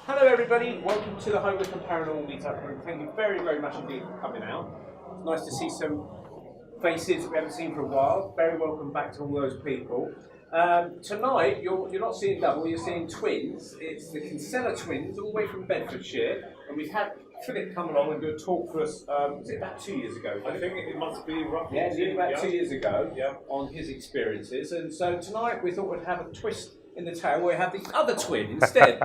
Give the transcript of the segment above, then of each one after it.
Hello everybody, welcome to the High Wycombe Paranormal Meet. Thank you very, very much indeed for coming out. It's nice to see some faces we haven't seen for a while. Very welcome back to all those people. Tonight, you're not seeing double, you're seeing twins. It's the Kinsella twins, all the way from Bedfordshire. And we've had Philip come along and do a talk for us, was it about 2 years ago? I think it must be roughly about 2 years ago on his experiences. And so tonight we thought we'd have a twist in the tale where we have the other twin instead.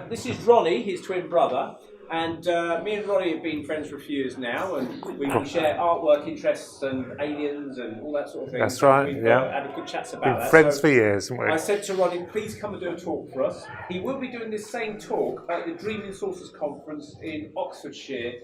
This is Ronnie, his twin brother. And me and Ronnie have been friends for a few years now, and we share artwork interests and aliens and all that sort of thing. That's right, We've had a good chats about been that. Friends for years, haven't we? I said to Ronnie, please come and do a talk for us. He will be doing this same talk at the Dreaming Sources Conference in Oxfordshire,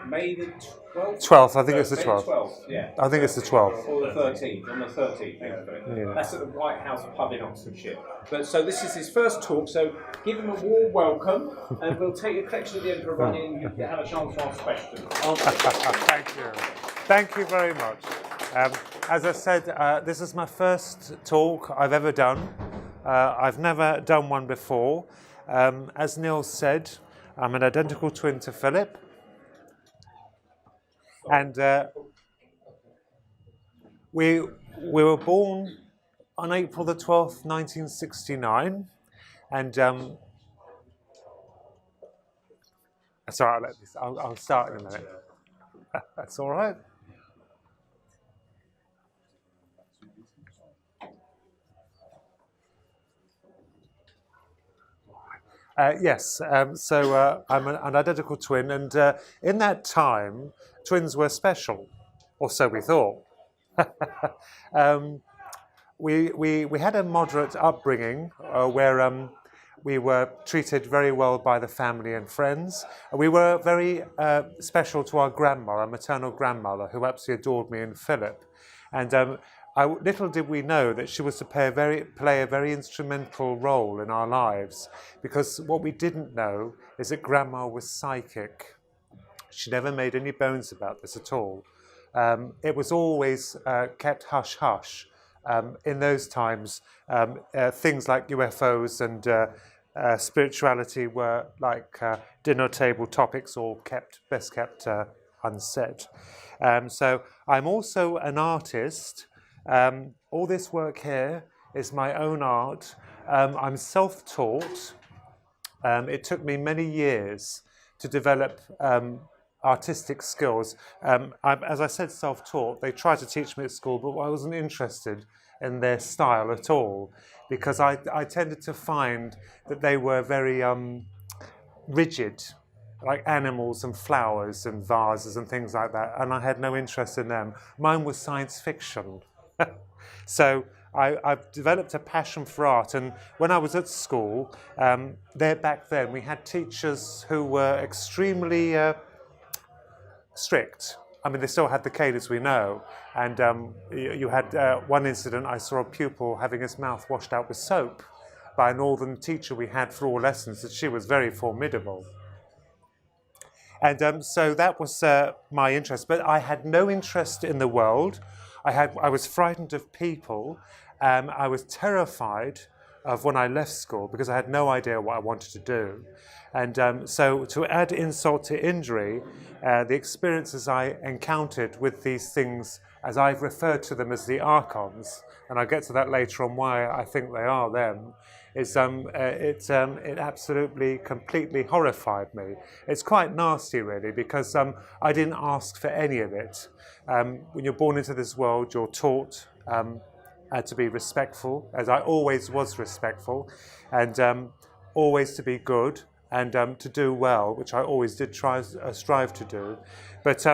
May the 12th? 12th, I think it's the 12th. 12th, yeah. I think it's the 12th. Or the 13th, on the 13th. Yeah. That's at the White House pub in Oxfordshire. But so this is his first talk, so give him a warm welcome, and we'll take a collection at the end for running, and you can have a chance to ask questions. Thank you. Thank you very much. As I said, this is my first talk I've ever done. I've never done one before. As Neil said, I'm an identical twin to Philip. And we were born on April the 12th, 1969. And sorry, I'll start in a minute. That's all right. Yes, so I'm an identical twin, and in that time, twins were special, or so we thought. We had a moderate upbringing where we were treated very well by the family and friends. We were very special to our grandmother, our maternal grandmother, who absolutely adored me and Philip. And little did we know that she was to play a very instrumental role in our lives, because what we didn't know is that Grandma was psychic. She never made any bones about this at all. It was always kept hush-hush. In those times, things like UFOs and spirituality were like dinner table topics, or best kept unsaid. So I'm also an artist. All this work here is my own art. I'm self-taught. It took me many years to develop artistic skills. As I said, self-taught. They tried to teach me at school, but I wasn't interested in their style at all, because I tended to find that they were very rigid, like animals and flowers and vases and things like that, and I had no interest in them. Mine was science fiction. So I've developed a passion for art, and when I was at school, back then we had teachers who were extremely strict. I mean, they still had the cane, as we know, and you had one incident. I saw a pupil having his mouth washed out with soap by a northern teacher we had for all lessons, and she was very formidable. And so that was my interest, but I had no interest in the world. I was frightened of people. I was terrified of when I left school, because I had no idea what I wanted to do. And so to add insult to injury, the experiences I encountered with these things, as I've referred to them as the Archons, and I'll get to that later on why I think they are them, is it absolutely, completely horrified me. It's quite nasty, really, because I didn't ask for any of it. When you're born into this world, you're taught to be respectful, as I always was respectful, and always to be good, and to do well, which I always did strive to do. But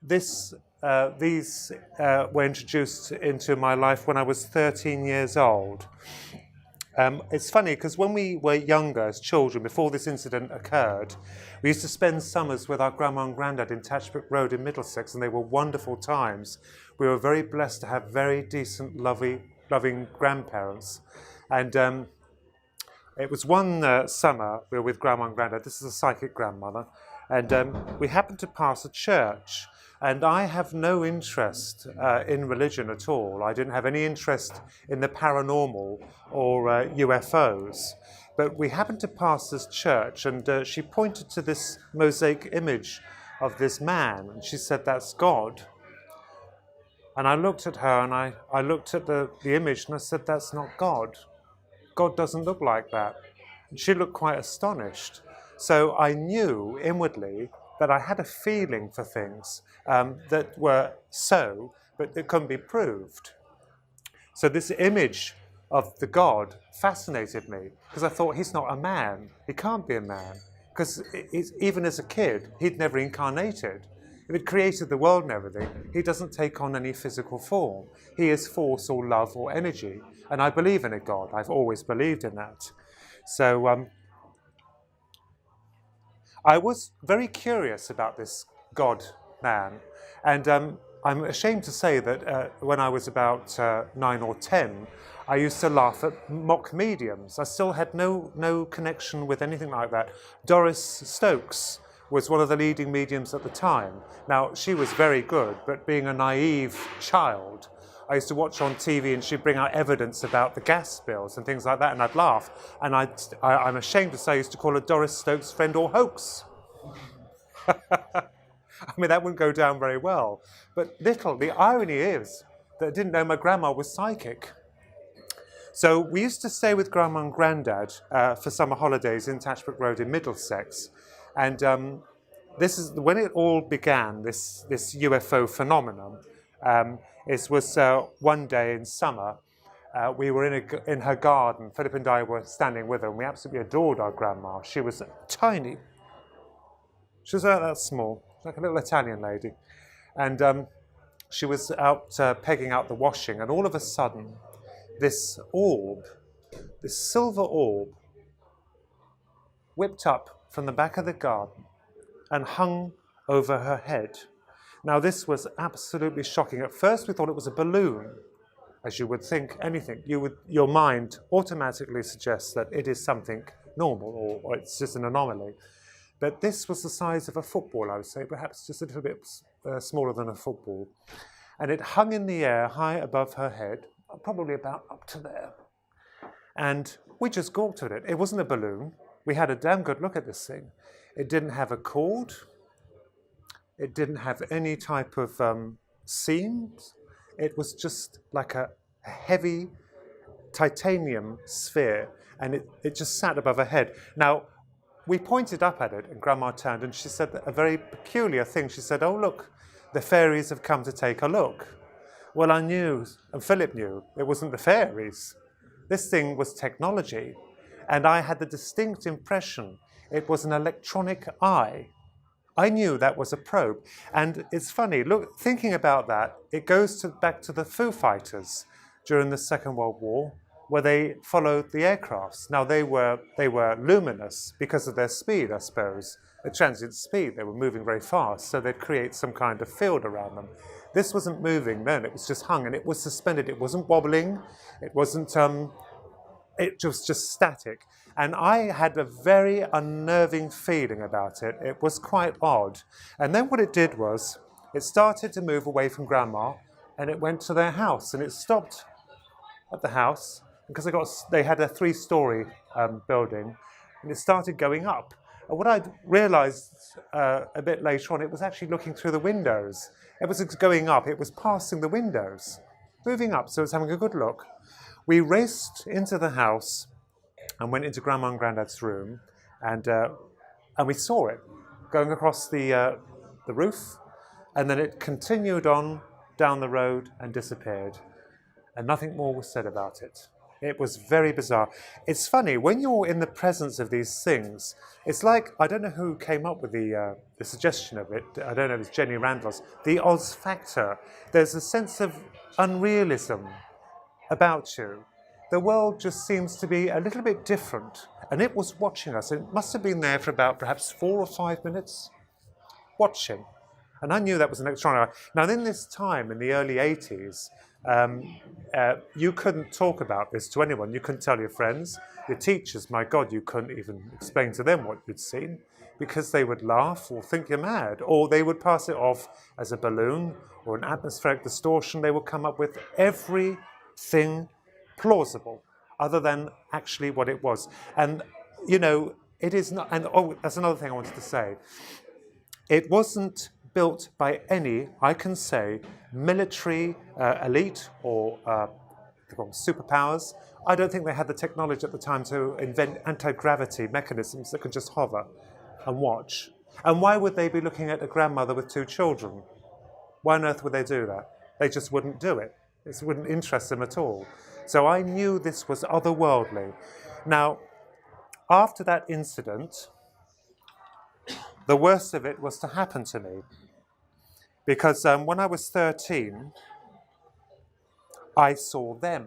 these were introduced into my life when I was 13 years old. It's funny, because when we were younger, as children, before this incident occurred, we used to spend summers with our grandma and granddad in Tatchbrook Road in Middlesex, and they were wonderful times. We were very blessed to have very decent, loving grandparents. And it was one summer we were with grandma and granddad. This is a psychic grandmother. And we happened to pass a church. And I have no interest in religion at all. I didn't have any interest in the paranormal or UFOs. But we happened to pass this church, and she pointed to this mosaic image of this man, and she said, "That's God." And I looked at her, and I looked at the image, and I said, "That's not God. God doesn't look like that." And she looked quite astonished. So I knew inwardly that I had a feeling for things that were so, but it couldn't be proved. So this image of the God fascinated me, because I thought, he's not a man. He can't be a man, because even as a kid, he'd never incarnated. If it created the world and everything, he doesn't take on any physical form. He is force or love or energy. And I believe in a God. I've always believed in that. So I was very curious about this God man. And I'm ashamed to say that when I was about 9 or 10, I used to laugh at mock mediums. I still had no connection with anything like that. Doris Stokes was one of the leading mediums at the time. Now, she was very good, but being a naive child, I used to watch on TV and she'd bring out evidence about the gas bills and things like that, and I'd laugh. And I'm ashamed to say I used to call her Doris Stokes' friend or hoax. I mean, that wouldn't go down very well. But the irony is that I didn't know my grandma was psychic. So we used to stay with Grandma and Grandad for summer holidays in Tatchbrook Road in Middlesex. And this is when it all began, this UFO phenomenon. It was one day in summer. We were in her garden. Philip and I were standing with her, and we absolutely adored our grandma. She was tiny. She was about that small, like a little Italian lady. And she was out pegging out the washing, and all of a sudden, this orb, this silver orb, whipped up from the back of the garden and hung over her head. Now, this was absolutely shocking. At first, we thought it was a balloon. As you would think anything, your mind automatically suggests that it is something normal or it's just an anomaly. But this was the size of a football, I would say, perhaps just a little bit smaller than a football. And it hung in the air high above her head, probably about up to there. And we just gawked at it. It wasn't a balloon. We had a damn good look at this thing. It didn't have a cord. It didn't have any type of seams. It was just like a heavy titanium sphere, and it just sat above her head. Now, we pointed up at it, and Grandma turned, and she said a very peculiar thing. She said, "Oh, look, the fairies have come to take a look." Well, I knew, and Philip knew, it wasn't the fairies. This thing was technology, and I had the distinct impression it was an electronic eye. I knew that was a probe. And it's funny, look, thinking about that, it goes back to the Foo Fighters during the Second World War, where they followed the aircrafts. Now, they were luminous because of their speed, I suppose. The transient speed, they were moving very fast, so they'd create some kind of field around them. This wasn't moving then, it was just hung, and it was suspended. It wasn't wobbling, it wasn't, it was just static. And I had a very unnerving feeling about it. It was quite odd. And then what it did was, it started to move away from Grandma, and it went to their house, and it stopped at the house, because they had a 3-story building, and it started going up. And what I realized a bit later on, it was actually looking through the windows. It was going up, it was passing the windows, moving up, so it was having a good look. We raced into the house and went into Grandma and Grandad's room, and we saw it going across the roof, and then it continued on down the road and disappeared, and nothing more was said about it. It was very bizarre. It's funny, when you're in the presence of these things, it's like, I don't know who came up with the suggestion of it, I don't know if it's Jenny Randall's, the Oz factor. There's a sense of unrealism about you. The world just seems to be a little bit different, and it was watching us. It must have been there for about perhaps 4 or 5 minutes, watching. And I knew that was an electronic eye. Now, in this time, in the early 80s, you couldn't talk about this to anyone. You couldn't tell your friends. Your teachers, my God, you couldn't even explain to them what you'd seen, because they would laugh or think you're mad, or they would pass it off as a balloon or an atmospheric distortion. They would come up with everything plausible. other than actually what it was. And, you know, it is not, and oh, that's another thing I wanted to say. It wasn't built by any, I can say, military elite or they call them superpowers. I don't think they had the technology at the time to invent anti-gravity mechanisms that could just hover and watch. And why would they be looking at a grandmother with 2 children? Why on earth would they do that? They just wouldn't do it. It wouldn't interest them at all. So I knew this was otherworldly. Now, after that incident, the worst of it was to happen to me. Because when I was 13, I saw them.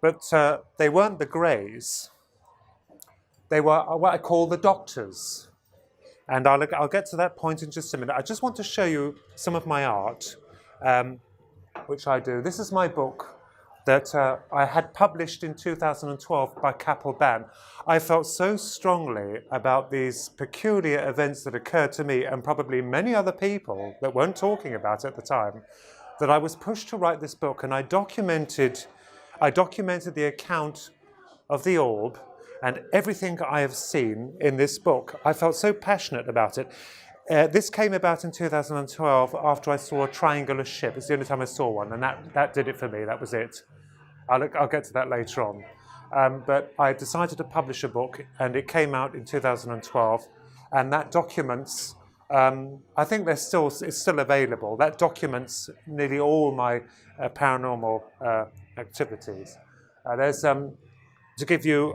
But they weren't the Greys. They were what I call the Doctors. And I'll get to that point in just a minute. I just want to show you some of my art, which I do. This is my book that I had published in 2012 by Capel Ban. I felt so strongly about these peculiar events that occurred to me and probably many other people that weren't talking about it at the time, that I was pushed to write this book, and I documented the account of the orb and everything I have seen in this book. I felt so passionate about it. This came about in 2012 after I saw a triangular ship. It's the only time I saw one, and that did it for me. That was it. I'll get to that later on. But I decided to publish a book, and it came out in 2012, and that documents, I think it's still available. That documents nearly all my paranormal activities. There's to give you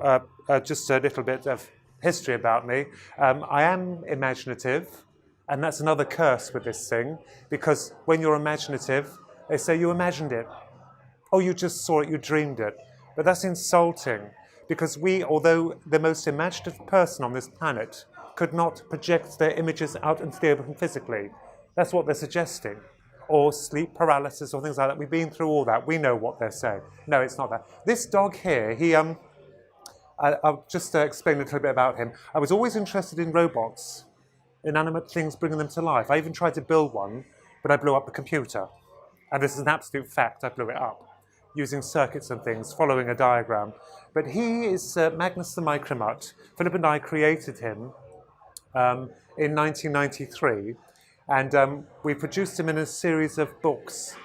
just a little bit of history about me. I am imaginative, and that's another curse with this thing, because when you're imaginative, they say you imagined it. Oh, you just saw it, you dreamed it. But that's insulting, because although the most imaginative person on this planet could not project their images out into the open physically, that's what they're suggesting. Or sleep paralysis or things like that. We've been through all that. We know what they're saying. No, it's not that. This dog here, I'll just explain a little bit about him. I was always interested in robots, inanimate things, bringing them to life. I even tried to build one, but I blew up the computer. And this is an absolute fact. I blew it up using circuits and things, following a diagram. But he is Magnus the Micromutt. Philip and I created him in 1993. And we produced him in a series of books,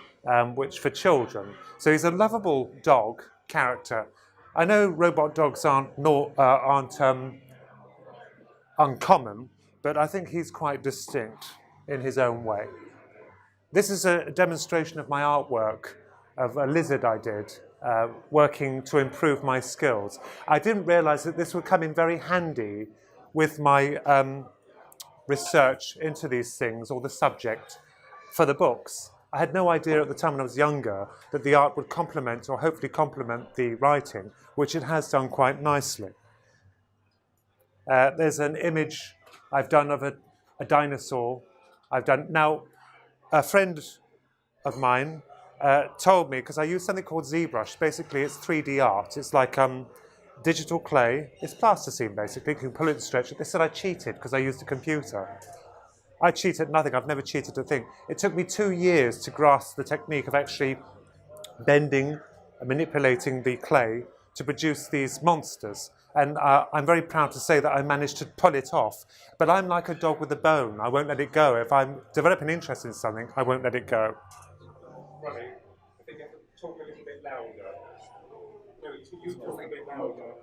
which for children. So he's a lovable dog character. I know robot dogs aren't uncommon, but I think he's quite distinct in his own way. This is a demonstration of my artwork of a lizard I did, working to improve my skills. I didn't realize that this would come in very handy with my research into these things, or the subject for the books. I had no idea at the time when I was younger that the art would complement, or hopefully complement, the writing, which it has done quite nicely. There's an image I've done of a dinosaur. Now, a friend of mine told me, because I use something called ZBrush. Basically, it's 3D art. It's like digital clay. It's plasticine, basically. You can pull it and stretch it. They said I cheated because I used a computer. I cheat at nothing. I've never cheated a thing. It took me 2 years to grasp the technique of actually bending and manipulating the clay to produce these monsters. And I'm very proud to say that I managed to pull it off. But I'm like a dog with a bone. I won't let it go. If I'm developing interest in something, I won't let it go. Ronnie, I think you have to talk a little bit louder. No, you talk a bit louder.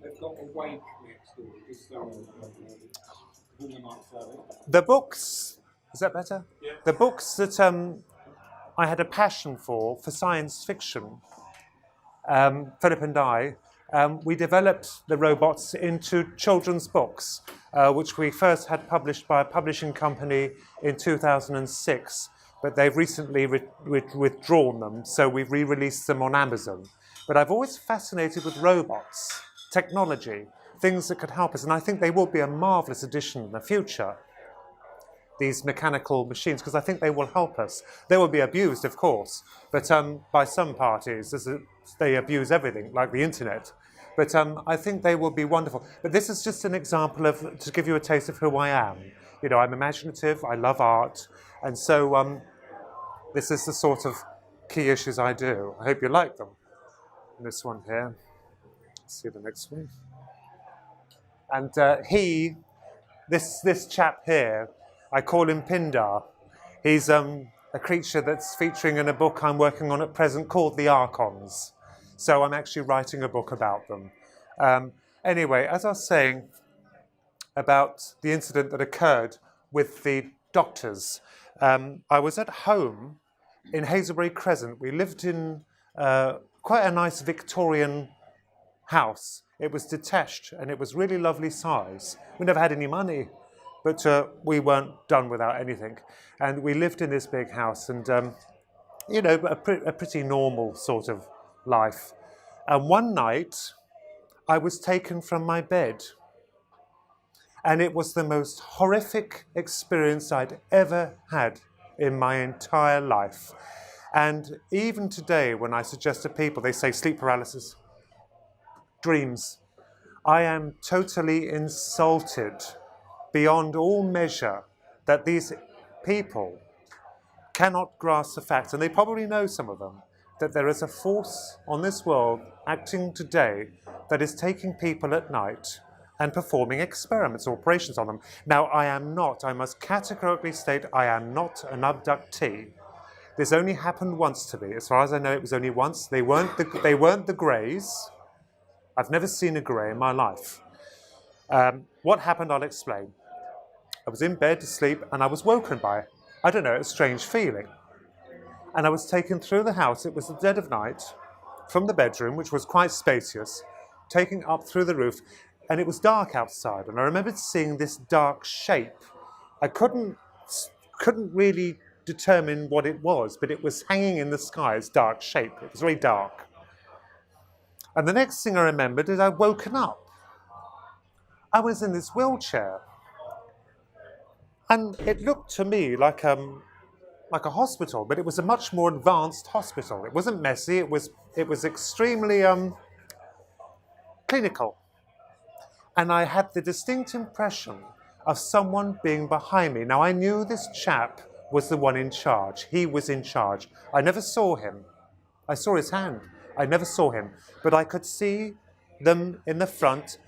They've got a wake next door. The books, is that better? Yeah. The books that I had a passion for science fiction, Philip and I, we developed the robots into children's books, which we first had published by a publishing company in 2006, but they've recently withdrawn them, so we've re-released them on Amazon. But I've always fascinated with robots, technology, things that could help us, and I think they will be a marvellous addition in the future, these mechanical machines, because I think they will help us. They will be abused, of course, but by some parties, they abuse everything, like the internet. But I think they will be wonderful. But this is just an example to give you a taste of who I am. You know, I'm imaginative, I love art, and so this is the sort of key issues I do. I hope you like them. this one here. Let's see the next one. And this chap here, I call him Pindar. He's a creature that's featuring in a book I'm working on at present called the Archons. So I'm actually writing a book about them. Anyway, as I was saying about the incident that occurred with the doctors, I was at home in Hazelbury Crescent. We lived in quite a nice Victorian house. It was detached and it was really lovely size. We never had any money, but we weren't done without anything. And we lived in this big house and, you know, a pretty normal sort of life. And one night I was taken from my bed. And it was the most horrific experience I'd ever had in my entire life. And even today, when I suggest to people, they say sleep paralysis, dreams. I am totally insulted beyond all measure that these people cannot grasp the fact, and they probably know, some of them, that there is a force on this world acting today that is taking people at night and performing experiments or operations on them. Now, I must categorically state, I am not an abductee. This only happened once to me. As far as I know, it was only once. They weren't the Greys. I've never seen a Grey in my life. What happened, I'll explain. I was in bed to sleep and I was woken by, I don't know, a strange feeling. And I was taken through the house. It was the dead of night, from the bedroom, which was quite spacious, taken up through the roof, and it was dark outside. And I remembered seeing this dark shape. I couldn't really determine what it was, but it was hanging in the sky, this dark shape. It was very dark. And the next thing I remembered is I'd woken up. I was in this wheelchair. And it looked to me like a hospital, but it was a much more advanced hospital. It wasn't messy, it was extremely clinical. And I had the distinct impression of someone being behind me. Now, I knew this chap was the one in charge. He was in charge. I never saw him. I saw his hand. I never saw him. But I could see them in the front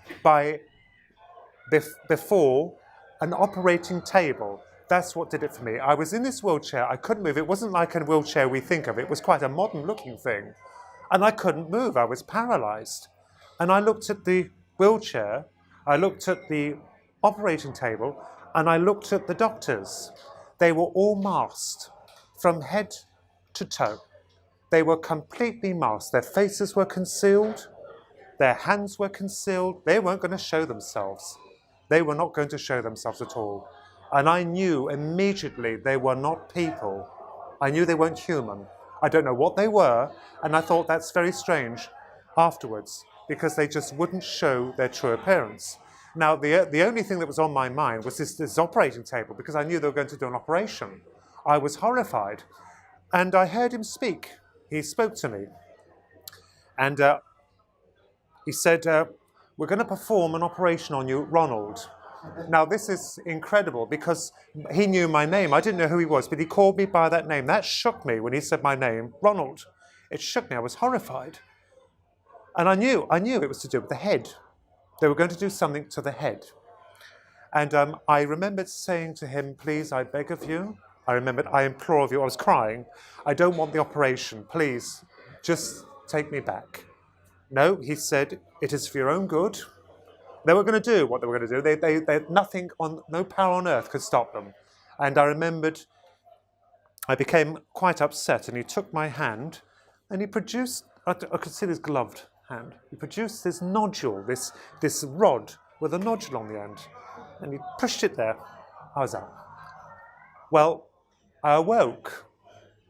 before an operating table. That's what did it for me. I was in this wheelchair. I couldn't move. It wasn't like a wheelchair we think of. It was quite a modern-looking thing. And I couldn't move. I was paralyzed. And I looked at the wheelchair. I looked at the operating table. And I looked at the doctors. They were all masked from head to toe. They were completely masked. Their faces were concealed. Their hands were concealed. They weren't going to show themselves. They were not going to show themselves at all. And I knew immediately they were not people. I knew they weren't human. I don't know what they were, and I thought that's very strange afterwards, because they just wouldn't show their true appearance. Now, the only thing that was on my mind was this operating table, because I knew they were going to do an operation. I was horrified. And I heard him speak. He spoke to me. And he said, we're going to perform an operation on you, Ronald. Now, this is incredible because he knew my name. I didn't know who he was, but he called me by that name. That shook me when he said my name, Ronald. It shook me. I was horrified. And I knew it was to do with the head. They were going to do something to the head. And I remembered saying to him, please, I beg of you. I remembered, I implore of you. I was crying. I don't want the operation. Please, just take me back. No, he said, it is for your own good. They were going to do what they were going to do. They nothing on, no power on earth could stop them. And I remembered, I became quite upset, and he took my hand, and he produced, I could see this gloved hand. He produced this nodule, this rod with a nodule on the end, and he pushed it there. I was out. Well, I awoke,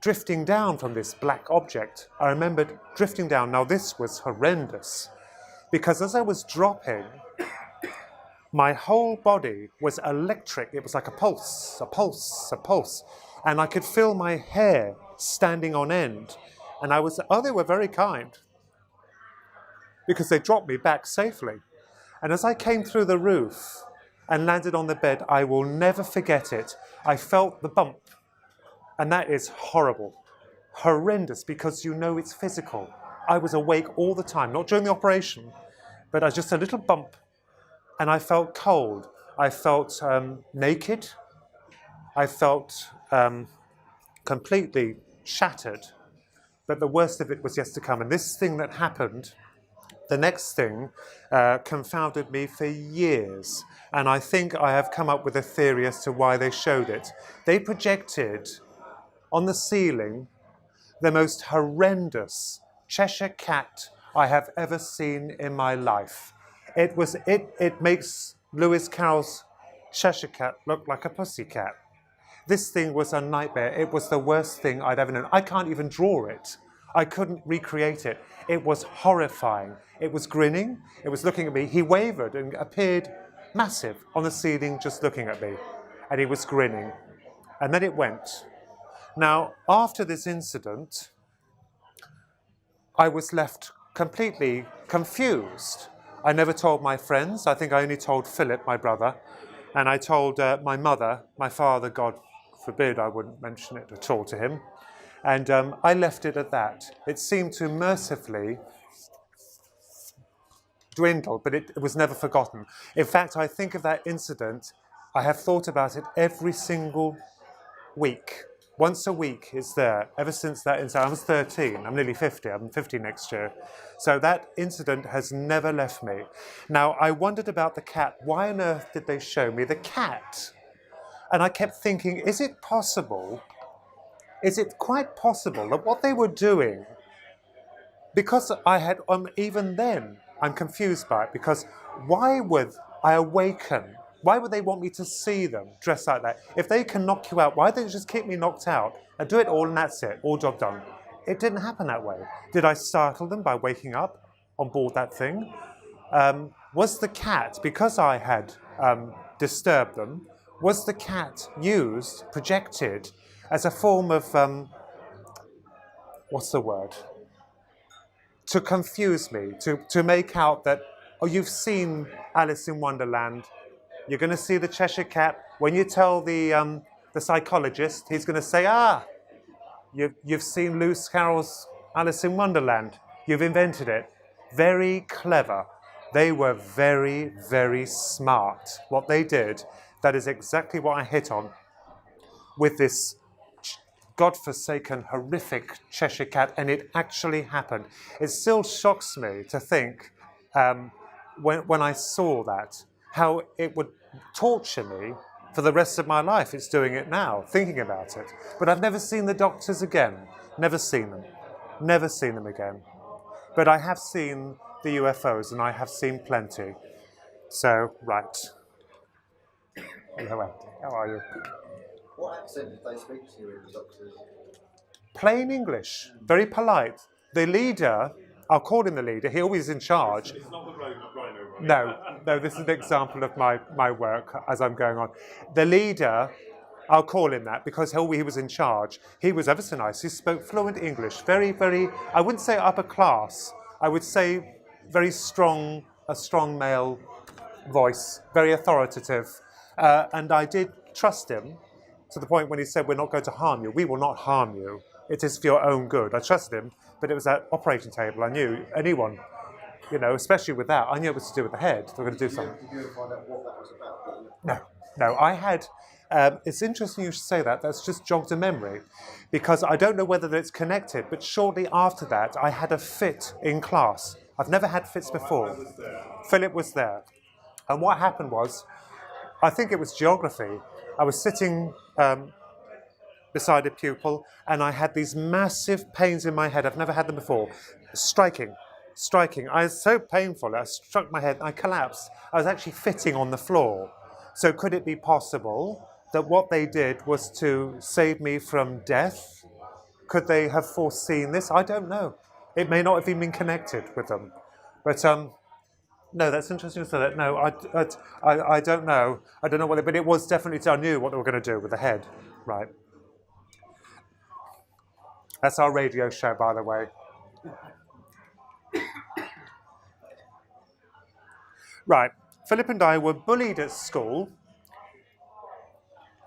drifting down from this black object. I remembered drifting down. Now, this was horrendous, because as I was dropping, my whole body was electric. It was like a pulse, a pulse, a pulse. And I could feel my hair standing on end. And I was, they were very kind, because they dropped me back safely. And as I came through the roof and landed on the bed, I will never forget it. I felt the bump. And that is horrible, horrendous, because you know it's physical. I was awake all the time, not during the operation, but I was just a little bump, and I felt cold. I felt naked. I felt completely shattered. But the worst of it was yet to come. And this thing that happened, the next thing, confounded me for years. And I think I have come up with a theory as to why they showed it. They projected on the ceiling the most horrendous Cheshire cat I have ever seen in my life. It makes Lewis Carroll's Cheshire cat look like a pussycat. This thing was a nightmare. It was the worst thing I'd ever known. I can't even draw it. I couldn't recreate it. It was horrifying. It was grinning. It was looking at me. He wavered and appeared massive on the ceiling just looking at me. And he was grinning. And then it went. Now, after this incident, I was left completely confused. I never told my friends. I think I only told Philip, my brother. And I told my mother, my father, God forbid I wouldn't mention it at all to him. And I left it at that. It seemed to mercifully dwindle, but it was never forgotten. In fact, I think of that incident, I have thought about it every single week. Once a week it's there, ever since that incident. I was 13, I'm nearly 50, I'm 50 next year. So that incident has never left me. Now, I wondered about the cat. Why on earth did they show me the cat? And I kept thinking, is it possible, is it quite possible that what they were doing, because I had, even then, I'm confused by it, because why would I awaken? Why would they want me to see them dressed like that? If they can knock you out, why don't they just keep me knocked out and do it all and that's it, all job done? It didn't happen that way. Did I startle them by waking up on board that thing? Was the cat, because I had disturbed them, was the cat used, projected, as a form of, what's the word? To confuse me, to make out that, oh, you've seen Alice in Wonderland, you're going to see the Cheshire Cat. When you tell the psychologist, he's going to say, you've seen Lewis Carroll's Alice in Wonderland. You've invented it. Very clever. They were very, very smart. What they did, that is exactly what I hit on with this godforsaken, horrific Cheshire Cat, and it actually happened. It still shocks me to think, when I saw that, how it would torture me for the rest of my life. It's doing it now, thinking about it. But I've never seen the doctors again. Never seen them. Never seen them again. But I have seen the UFOs, and I have seen plenty. So, right. Hello, how are you? What accent did they speak to you in, the doctors? Plain English, very polite. The leader, I'll call him the leader, he always in charge. It's not the rhino, right? No, this is an example of my work as I'm going on. The leader, I'll call him that because he was in charge. He was ever so nice. He spoke fluent English, very, very, I wouldn't say upper class. I would say very strong, a strong male voice, very authoritative. And I did trust him to the point when he said, we're not going to harm you. We will not harm you. It is for your own good. I trusted him, but it was at operating table. I knew anyone, especially with that, I knew it was to do with the head. They were going to do something. Did you ever find out what that was about? No, I had, it's interesting you should say that. That's just jogged a memory because I don't know whether it's connected, but shortly after that, I had a fit in class. I've never had fits before. Philip was there. And what happened was, I think it was geography. I was sitting beside a pupil and I had these massive pains in my head. I've never had them before. Striking. I was so painful. I struck my head and I collapsed. I was actually fitting on the floor. So could it be possible that what they did was to save me from death? Could they have foreseen this? I don't know. It may not have even been connected with them. But no, that's interesting to say that. No, I don't know. I don't know what but it was definitely, I knew what they were going to do with the head. Right. That's our radio show, by the way. Right. Philip and I were bullied at school.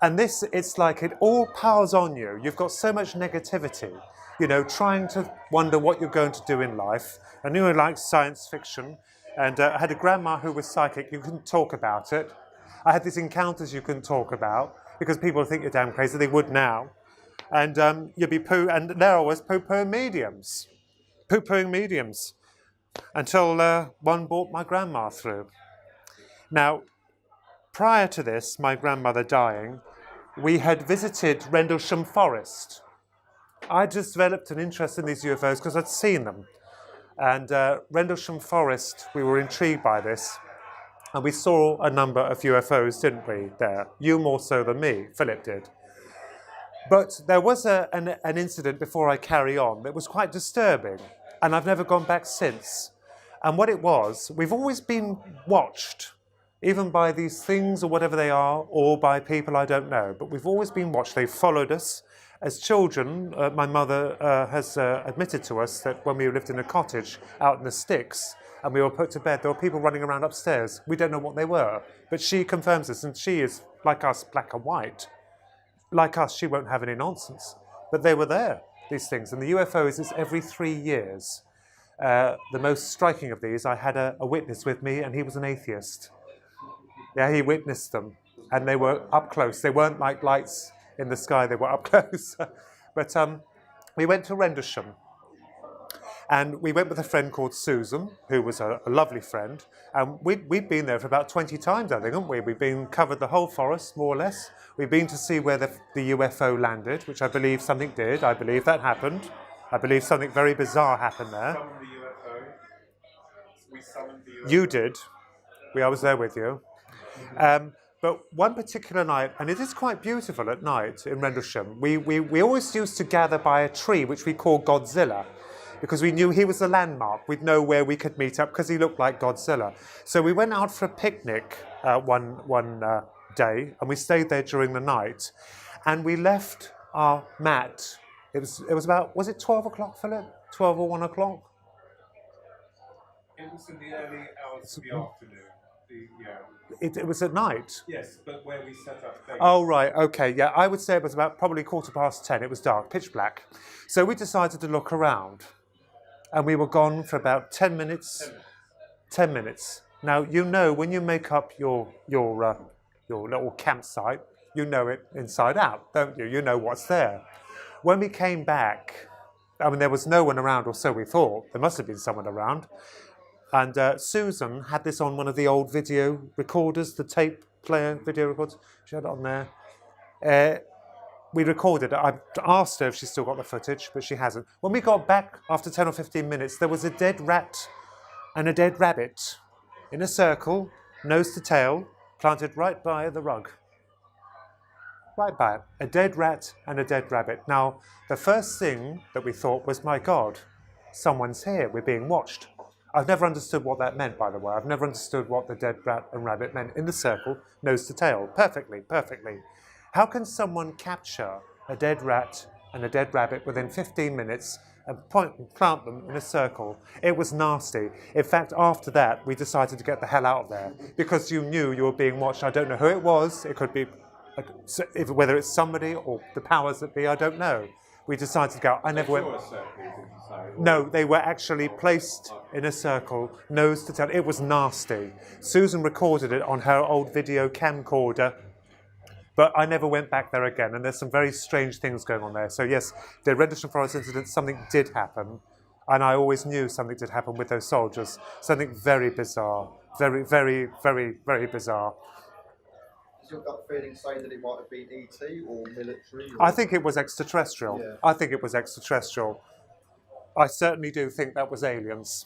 And this, it's like it all piles on you. You've got so much negativity, you know, trying to wonder what you're going to do in life. I knew I liked science fiction, and I had a grandma who was psychic. You couldn't talk about it. I had these encounters you couldn't talk about because people think you're damn crazy. They would now. And you'd be and there I was poo-pooing mediums, until one brought my grandma through. Now, prior to this, my grandmother dying, we had visited Rendlesham Forest. I just developed an interest in these UFOs because I'd seen them. And Rendlesham Forest, we were intrigued by this. And we saw a number of UFOs, didn't we, there? You more so than me, Philip did. But there was an incident before I carry on that was quite disturbing. And I've never gone back since. And what it was, we've always been watched, even by these things or whatever they are, or by people I don't know. But we've always been watched. They've followed us. As children, my mother has admitted to us that when we lived in a cottage out in the sticks and we were put to bed, there were people running around upstairs. We don't know what they were. But she confirms this, and she is, like us, black and white. Like us, she won't have any nonsense. But they were there, these things. And the UFOs is every 3 years. The most striking of these, I had a witness with me, and he was an atheist. Yeah, he witnessed them, and they were up close. They weren't like lights in the sky, they were up close. But we went to Rendlesham, and we went with a friend called Susan, who was a lovely friend, and we'd been there for about 20 times, I think, haven't we? We've covered the whole forest, more or less. We've been to see where the UFO landed, which I believe something did. I believe that happened. I believe something very bizarre happened there. Summoned the UFO. We summoned the UFO. You did. I was there with you. But one particular night, and it is quite beautiful at night in Rendlesham, we always used to gather by a tree, which we called Godzilla, because we knew he was a landmark. We'd know where we could meet up because he looked like Godzilla. So we went out for a picnic one day, and we stayed there during the night, and we left our mat. It was about, was it 12 o'clock, Philip? 12 or 1 o'clock? It was in the early hours of the afternoon. It was at night. Yes, but where we set up. Oh, right, okay, yeah. I would say it was about probably 10:15. It was dark, pitch black. So we decided to look around, and we were gone for about 10 minutes. 10 minutes. Now, you know, when you make up your little campsite, you know it inside out, don't you? You know what's there. When we came back, I mean, there was no one around, or so we thought. There must have been someone around. And Susan had this on one of the old video recorders, the tape player video recorders. She had it on there. We recorded it. I asked her if she still got the footage, but she hasn't. When we got back after 10 or 15 minutes, there was a dead rat and a dead rabbit in a circle, nose to tail, planted right by the rug. Right by it. A dead rat and a dead rabbit. Now, the first thing that we thought was, my God, someone's here. We're being watched. I've never understood what that meant, by the way. I've never understood what the dead rat and rabbit meant. In the circle, nose to tail. Perfectly, perfectly. How can someone capture a dead rat and a dead rabbit within 15 minutes and plant them in a circle? It was nasty. In fact, after that, we decided to get the hell out of there because you knew you were being watched. I don't know who it was. It could be, whether it's somebody or the powers that be, I don't know. We decided to go. I never went. No, they were actually placed in a circle, nose to tail. It was nasty. Susan recorded it on her old video camcorder, but I never went back there again. And there's some very strange things going on there. So yes, the Rendlesham Forest incident, something did happen, and I always knew something did happen with those soldiers. Something very bizarre, very, very, very, very bizarre. Does your gut feeling say that it might have been ET or military? Or... I think it was extraterrestrial. Yeah. I think it was extraterrestrial. I certainly do think that was aliens.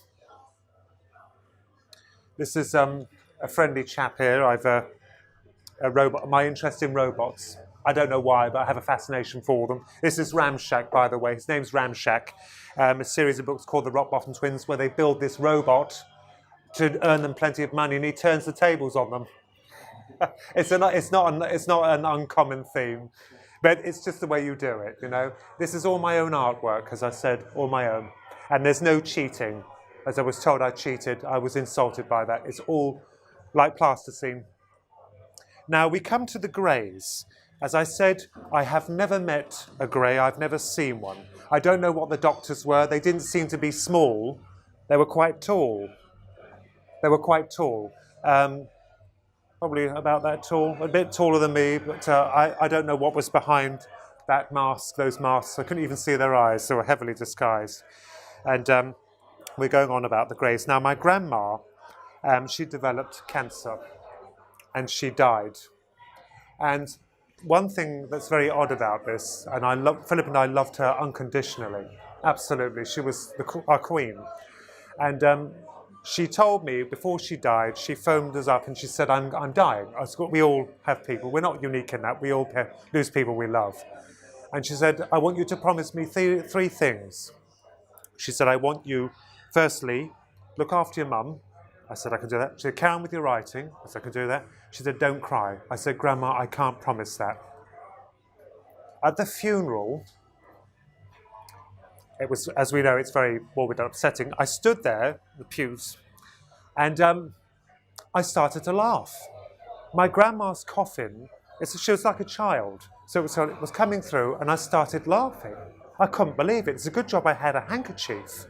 This is a friendly chap here. I've a robot. My interest in robots. I don't know why, but I have a fascination for them. This is Ramshack, by the way. His name's Ramshack. A series of books called The Rock Bottom Twins, where they build this robot to earn them plenty of money, and he turns the tables on them. It's not an uncommon theme, but it's just the way you do it, you know. This is all my own artwork, as I said, all my own. And there's no cheating. As I was told I cheated, I was insulted by that. It's all like plasticine. Now we come to the greys. As I said, I have never met a grey. I've never seen one. I don't know what the doctors were. They didn't seem to be small. They were quite tall. They were quite tall. Probably about that tall, a bit taller than me, but I don't know what was behind that mask, those masks. I couldn't even see their eyes. They were heavily disguised. And we're going on about the greys. Now, my grandma, she developed cancer and she died. And one thing that's very odd about this, and Philip and I loved her unconditionally, absolutely. She was our queen. And she told me before she died, she phoned us up and she said, I'm dying. We all have people. We're not unique in that. We all lose people we love. And she said, I want you to promise me three things. She said, I want you, firstly, look after your mum. I said, I can do that. She said, carry on with your writing. I said, I can do that. She said, don't cry. I said, Grandma, I can't promise that. At the funeral, it was, as we know, it's very morbid and upsetting. I stood there, the pews, and I started to laugh. My grandma's coffin, she was like a child. So it was coming through, and I started laughing. I couldn't believe it. It's a good job I had a handkerchief,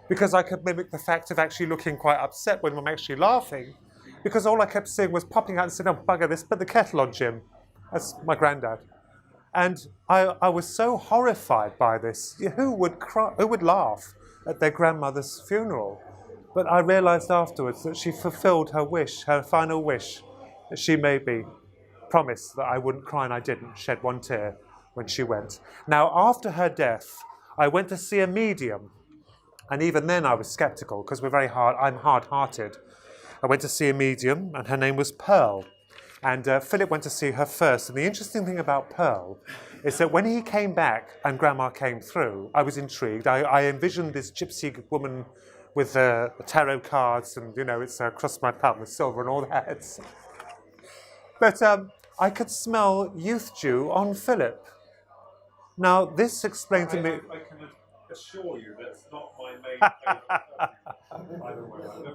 because I could mimic the fact of actually looking quite upset when I'm actually laughing, because all I kept seeing was popping out and saying, oh, bugger this, put the kettle on, Jim. That's my granddad. And I was so horrified by this. Who would cry, who would laugh at their grandmother's funeral? But I realised afterwards that she fulfilled her wish, her final wish, that she made me promise that I wouldn't cry, and I didn't shed one tear when she went. Now, after her death, I went to see a medium. And even then I was sceptical, because I'm hard-hearted. I went to see a medium, and her name was Pearl. And Philip went to see her first. And the interesting thing about Pearl is that when he came back and Grandma came through, I was intrigued. I envisioned this gypsy woman with the tarot cards and, it's across my palm with silver and all that. But I could smell youth dew on Philip. Now, this explained to me... I can assure you that's not my main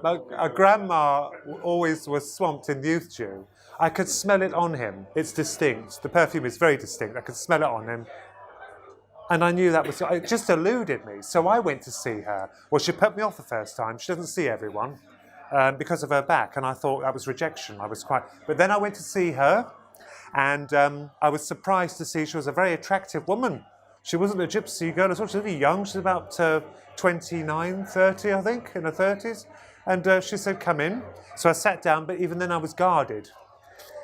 favourite. A grandma always was swamped in youth dew. I could smell it on him. It's distinct. The perfume is very distinct. I could smell it on him. And I knew it just eluded me. So I went to see her. Well, she put me off the first time. She doesn't see everyone because of her back. And I thought that was rejection. But then I went to see her. And I was surprised to see she was a very attractive woman. She wasn't a gypsy girl. She was really young. She was about 29, 30, I think, in her 30s. And she said, come in. So I sat down, but even then I was guarded.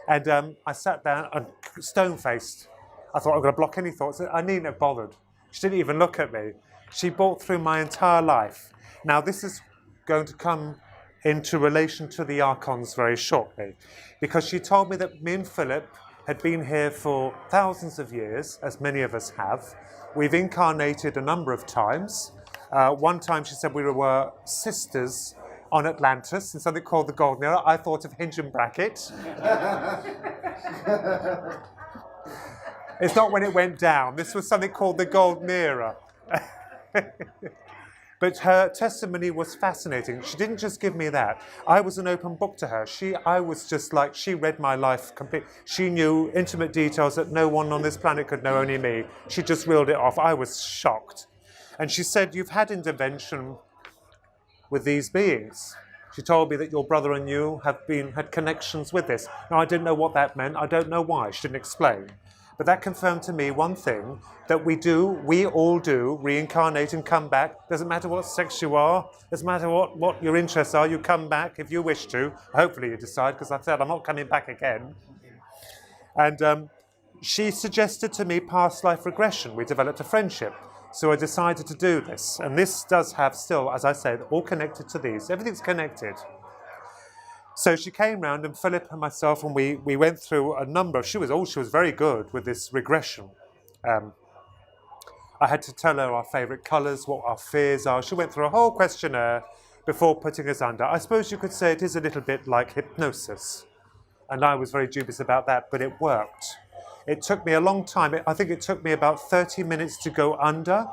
And I sat down and stone-faced. I thought I'm going to block any thoughts. I needn't have bothered. She didn't even look at me. She brought through my entire life. Now, this is going to come into relation to the Archons very shortly, because she told me that me and Philip had been here for thousands of years, as many of us have. We've incarnated a number of times. One time she said we were sisters on Atlantis in something called the Golden Era. I thought of Hinge and Bracket. It's not when it went down. This was something called the Golden Era. But her testimony was fascinating. She didn't just give me that. I was an open book to her. I was just like, she read my life completely. She knew intimate details that no one on this planet could know, only me. She just reeled it off. I was shocked. And she said, you've had intervention with these beings. She told me that your brother and you had connections with this. Now, I didn't know what that meant. I don't know why. She didn't explain. But that confirmed to me one thing, that we all do, reincarnate and come back. Doesn't matter what sex you are, doesn't matter what your interests are, you come back if you wish to. Hopefully you decide, because I said I'm not coming back again. And she suggested to me past life regression. We developed a friendship. So I decided to do this. And this does have still, as I said, all connected to these. Everything's connected. So she came round, and Philip and myself, and we went through a number. She was very good with this regression. I had to tell her our favourite colours, what our fears are. She went through a whole questionnaire before putting us under. I suppose you could say it is a little bit like hypnosis. And I was very dubious about that, but it worked. It took me a long time. I think it took me about 30 minutes to go under.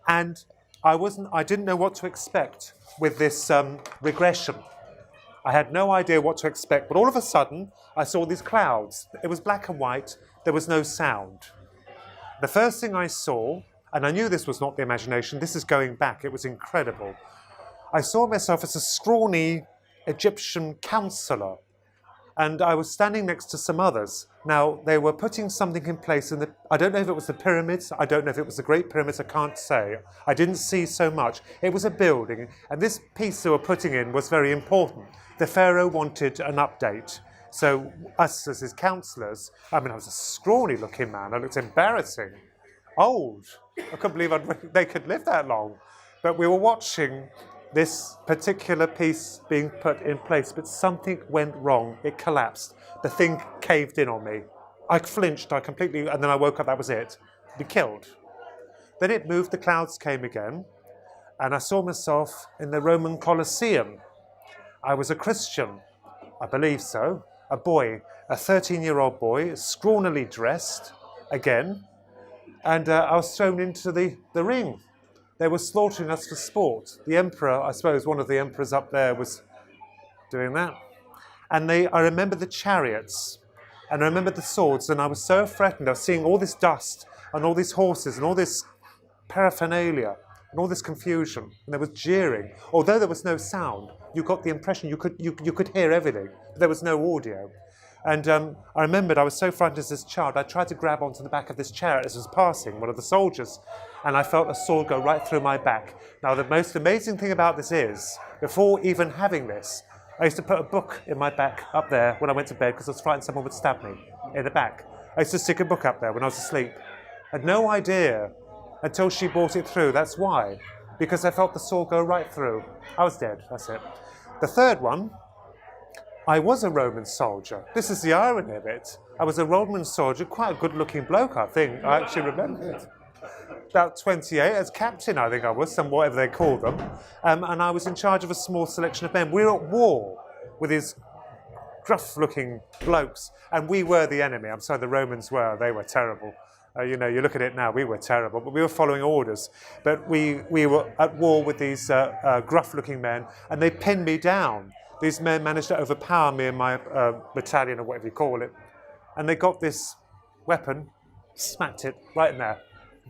And I didn't know what to expect with this regression. I had no idea what to expect, but all of a sudden, I saw these clouds. It was black and white. There was no sound. The first thing I saw, and I knew this was not the imagination, this is going back, it was incredible. I saw myself as a scrawny Egyptian counselor, and I was standing next to some others. Now, they were putting something in place in the, I don't know if it was the pyramids, I don't know if it was the Great Pyramids, I can't say. I didn't see so much. It was a building, and this piece they were putting in was very important. The Pharaoh wanted an update. So us as his counsellors, I mean, I was a scrawny looking man, I looked embarrassing, old. I couldn't believe they could live that long. But we were watching this particular piece being put in place, but something went wrong. It collapsed. The thing caved in on me. I flinched, I completely, and then I woke up, that was it. Be killed. Then it moved, the clouds came again, and I saw myself in the Roman Colosseum. I was a Christian, I believe so, a boy, a 13-year-old boy, scrawnily dressed, again, and I was thrown into the ring. They were slaughtering us for sport. The emperor, I suppose one of the emperors up there was doing that. And I remember the chariots, and I remember the swords, and I was so frightened. I was seeing all this dust, and all these horses, and all this paraphernalia, and all this confusion, and there was jeering. Although there was no sound, you got the impression you could hear everything, but there was no audio. And I remembered I was so frightened as this child, I tried to grab onto the back of this chariot as it was passing, one of the soldiers, and I felt a sword go right through my back. Now, the most amazing thing about this is, before even having this, I used to put a book in my back up there when I went to bed because I was frightened someone would stab me in the back. I used to stick a book up there when I was asleep. I had no idea until she brought it through. That's why. Because I felt the sword go right through. I was dead. That's it. The third one, I was a Roman soldier. This is the irony of it. I was a Roman soldier, quite a good-looking bloke, I think. I actually remember it. About 28, as captain, I think I was, whatever they call them. And I was in charge of a small selection of men. We were at war with these gruff-looking blokes, and we were the enemy. I'm sorry, the Romans were. They were terrible. You know, you look at it now, we were terrible, but we were following orders. But we were at war with these gruff-looking men, and they pinned me down. These men managed to overpower me in my battalion, or whatever you call it. And they got this weapon, smacked it right in there,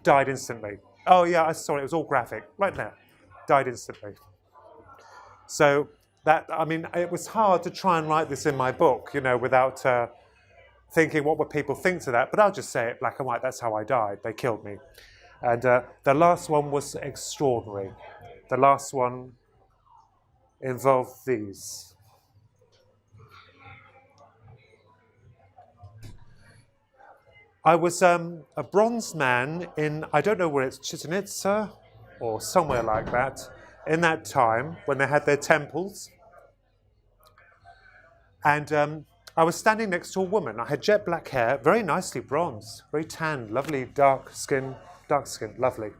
died instantly. Oh yeah, I saw it, it was all graphic, right there, died instantly. So that, I mean, it was hard to try and write this in my book, you know, without thinking what would people think to that, but I'll just say it black and white, that's how I died, they killed me. And the last one was extraordinary. The last one involved these. I was a bronze man in, I don't know where it's, Chichen Itza or somewhere like that, in that time when they had their temples. And I was standing next to a woman. I had jet black hair, very nicely bronzed, very tanned, lovely, dark skin, lovely.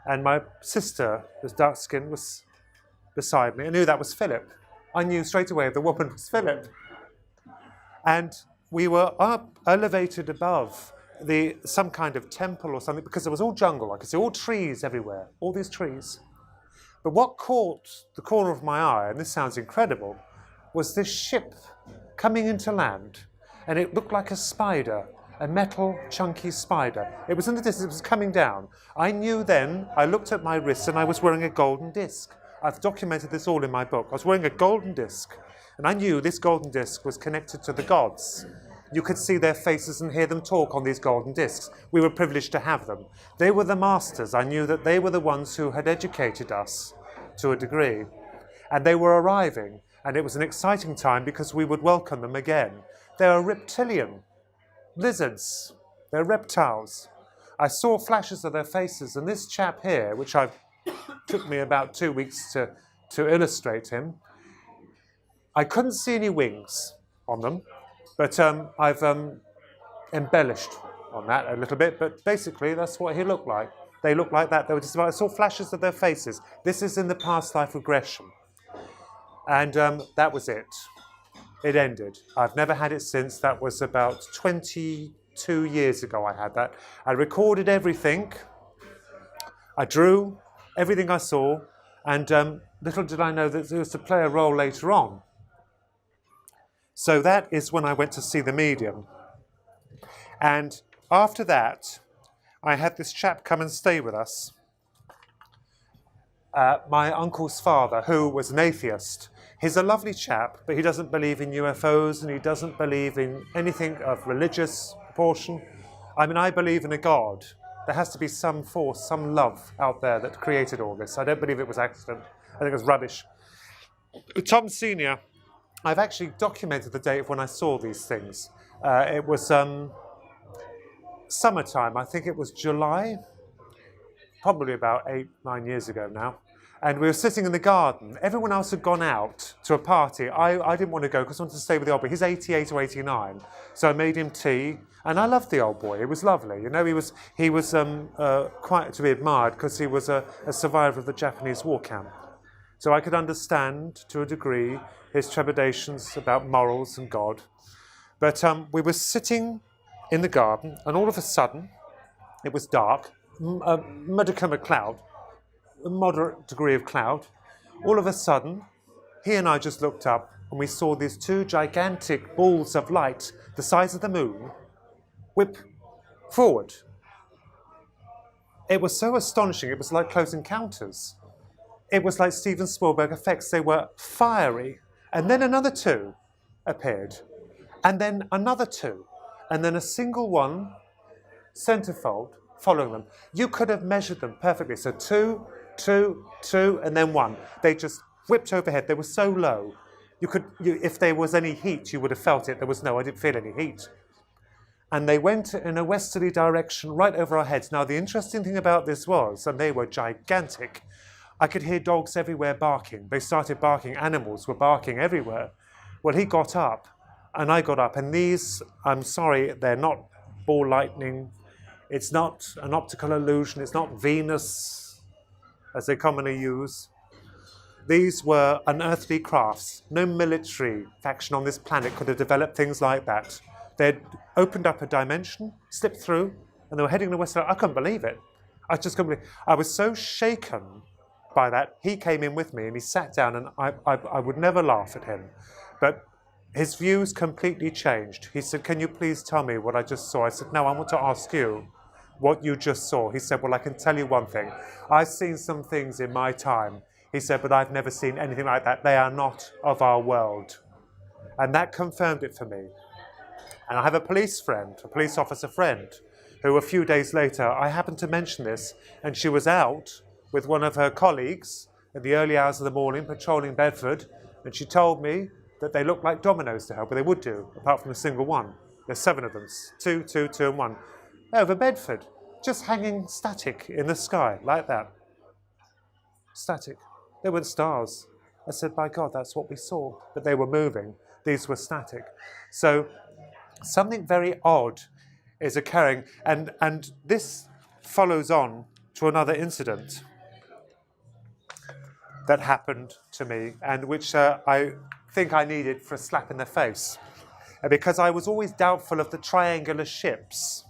And my sister, who's dark skinned, was beside me. I knew that was Philip. I knew straight away the woman was Philip. And we were up, elevated above some kind of temple or something, because it was all jungle. I could see all trees everywhere, all these trees. But what caught the corner of my eye, and this sounds incredible, was this ship coming into land, and it looked like a spider, a metal, chunky spider. It was in the distance, it was coming down. I knew then, I looked at my wrist, and I was wearing a golden disc. I've documented this all in my book. I was wearing a golden disc, and I knew this golden disc was connected to the gods. You could see their faces and hear them talk on these golden discs. We were privileged to have them. They were the masters. I knew that they were the ones who had educated us to a degree. And they were arriving, and it was an exciting time because we would welcome them again. They are reptilian, lizards, they're reptiles. I saw flashes of their faces, and this chap here, which took me about 2 weeks to illustrate him, I couldn't see any wings on them, but I've embellished on that a little bit, but basically that's what he looked like. They looked like that. They were just, I saw flashes of their faces. This is in the past life regression. And that was it. It ended. I've never had it since. That was about 22 years ago I had that. I recorded everything. I drew everything I saw, and little did I know that it was to play a role later on So that is when I went to see the medium. And after that, I had this chap come and stay with us. My uncle's father, who was an atheist. He's a lovely chap, but he doesn't believe in UFOs and he doesn't believe in anything of religious proportion. I mean, I believe in a God. There has to be some force, some love out there that created all this. I don't believe it was accident. I think it was rubbish. Tom Senior, I've actually documented the date of when I saw these things. It was summertime. I think it was July, probably about 8-9 years ago now. And we were sitting in the garden. Everyone else had gone out to a party. I didn't want to go because I wanted to stay with the old boy. He's 88 or 89. So I made him tea. And I loved the old boy. It was lovely. You know, he was quite to be admired because he was a survivor of the Japanese war camp. So I could understand, to a degree, his trepidations about morals and God. But we were sitting in the garden, and all of a sudden, it was dark, a modicum of cloud, a moderate degree of cloud. All of a sudden, he and I just looked up, and we saw these two gigantic balls of light, the size of the moon, whip forward. It was so astonishing, it was like Close Encounters. It was like Steven Spielberg effects. They were fiery. And then another two appeared. And then another two. And then a single one, centerfold, following them. You could have measured them perfectly. So two, two, two, and then one. They just whipped overhead. They were so low. If there was any heat, you would have felt it. I didn't feel any heat. And they went in a westerly direction right over our heads. Now, the interesting thing about this was, and they were gigantic, I could hear dogs everywhere barking. They started barking. Animals were barking everywhere. Well, he got up, and I got up. And these, I'm sorry, they're not ball lightning. It's not an optical illusion. It's not Venus, as they commonly use. These were unearthly crafts. No military faction on this planet could have developed things like that. They'd opened up a dimension, slipped through, and they were heading to west. I couldn't believe it. I just couldn't believe it. I was so shaken by that. He came in with me and he sat down, and I would never laugh at him. But his views completely changed. He said, "Can you please tell me what I just saw?" I said, "No, I want to ask you what you just saw." He said, "Well, I can tell you one thing. I've seen some things in my time." He said, "But I've never seen anything like that. They are not of our world." And that confirmed it for me. And I have a police officer friend, who a few days later, I happened to mention this, and she was out with one of her colleagues in the early hours of the morning patrolling Bedford, and she told me that they looked like dominoes to her, but they would do, apart from a single one. There's 7 of them, 2, 2, 2, and 1. Over Bedford, just hanging static in the sky, like that. Static. They weren't stars. I said, by God, that's what we saw. But they were moving. These were static. So something very odd is occurring, and this follows on to another incident that happened to me, and which I think I needed for a slap in the face, because I was always doubtful of the triangular ships.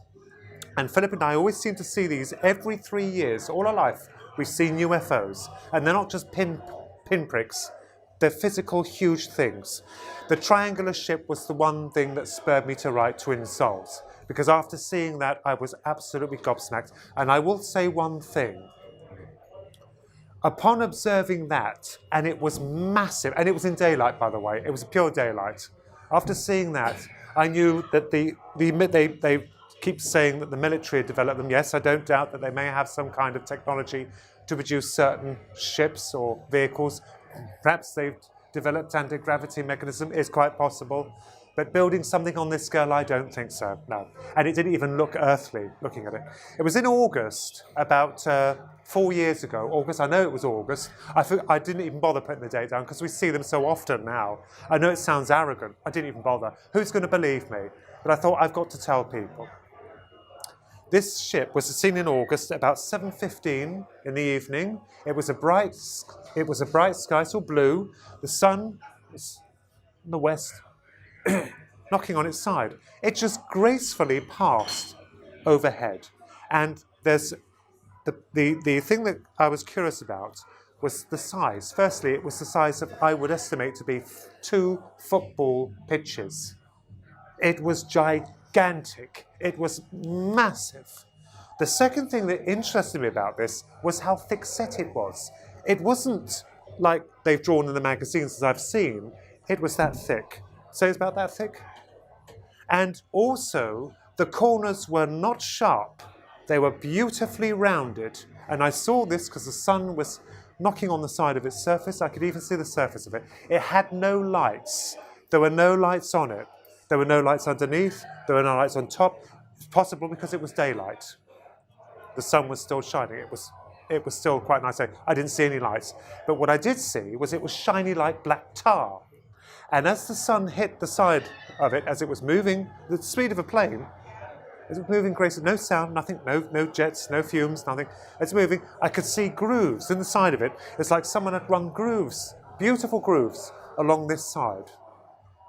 And Philip and I always seem to see these every 3 years. All our life, we've seen UFOs, and they're not just pinpricks. They're physical, huge things. The triangular ship was the one thing that spurred me to write Twin Souls, because after seeing that, I was absolutely gobsmacked. And I will say one thing. Upon observing that, and it was massive, and it was in daylight, by the way, it was pure daylight. After seeing that, I knew that they keep saying that the military had developed them. Yes, I don't doubt that they may have some kind of technology to produce certain ships or vehicles. Perhaps they've developed anti-gravity mechanism, is quite possible. But building something on this scale, I don't think so, no. And it didn't even look earthly, looking at it. It was in August, about 4 years ago. August, I know it was August. I didn't even bother putting the date down because we see them so often now. I know it sounds arrogant. I didn't even bother. Who's going to believe me? But I thought, I've got to tell people. This ship was seen in August about 7:15 in the evening. It was a bright sky, so blue. The sun was in the west, knocking on its side. It just gracefully passed overhead. And there's the thing that I was curious about was the size. Firstly, it was the size of, I would estimate to be 2 football pitches. It was gigantic. It was massive. The second thing that interested me about this was how thick-set it was. It wasn't like they've drawn in the magazines as I've seen. It was that thick. So it's about that thick. And also, the corners were not sharp. They were beautifully rounded. And I saw this because the sun was knocking on the side of its surface. I could even see the surface of it. It had no lights. There were no lights on it. There were no lights underneath. There were no lights on top. It's possible because it was daylight. The sun was still shining. It was still quite nice day. I didn't see any lights. But what I did see was it was shiny like black tar. And as the sun hit the side of it, as it was moving, the speed of a plane, as it was moving gracefully, no sound, nothing, no jets, no fumes, nothing. It's moving. I could see grooves in the side of it. It's like someone had run grooves, beautiful grooves, along this side.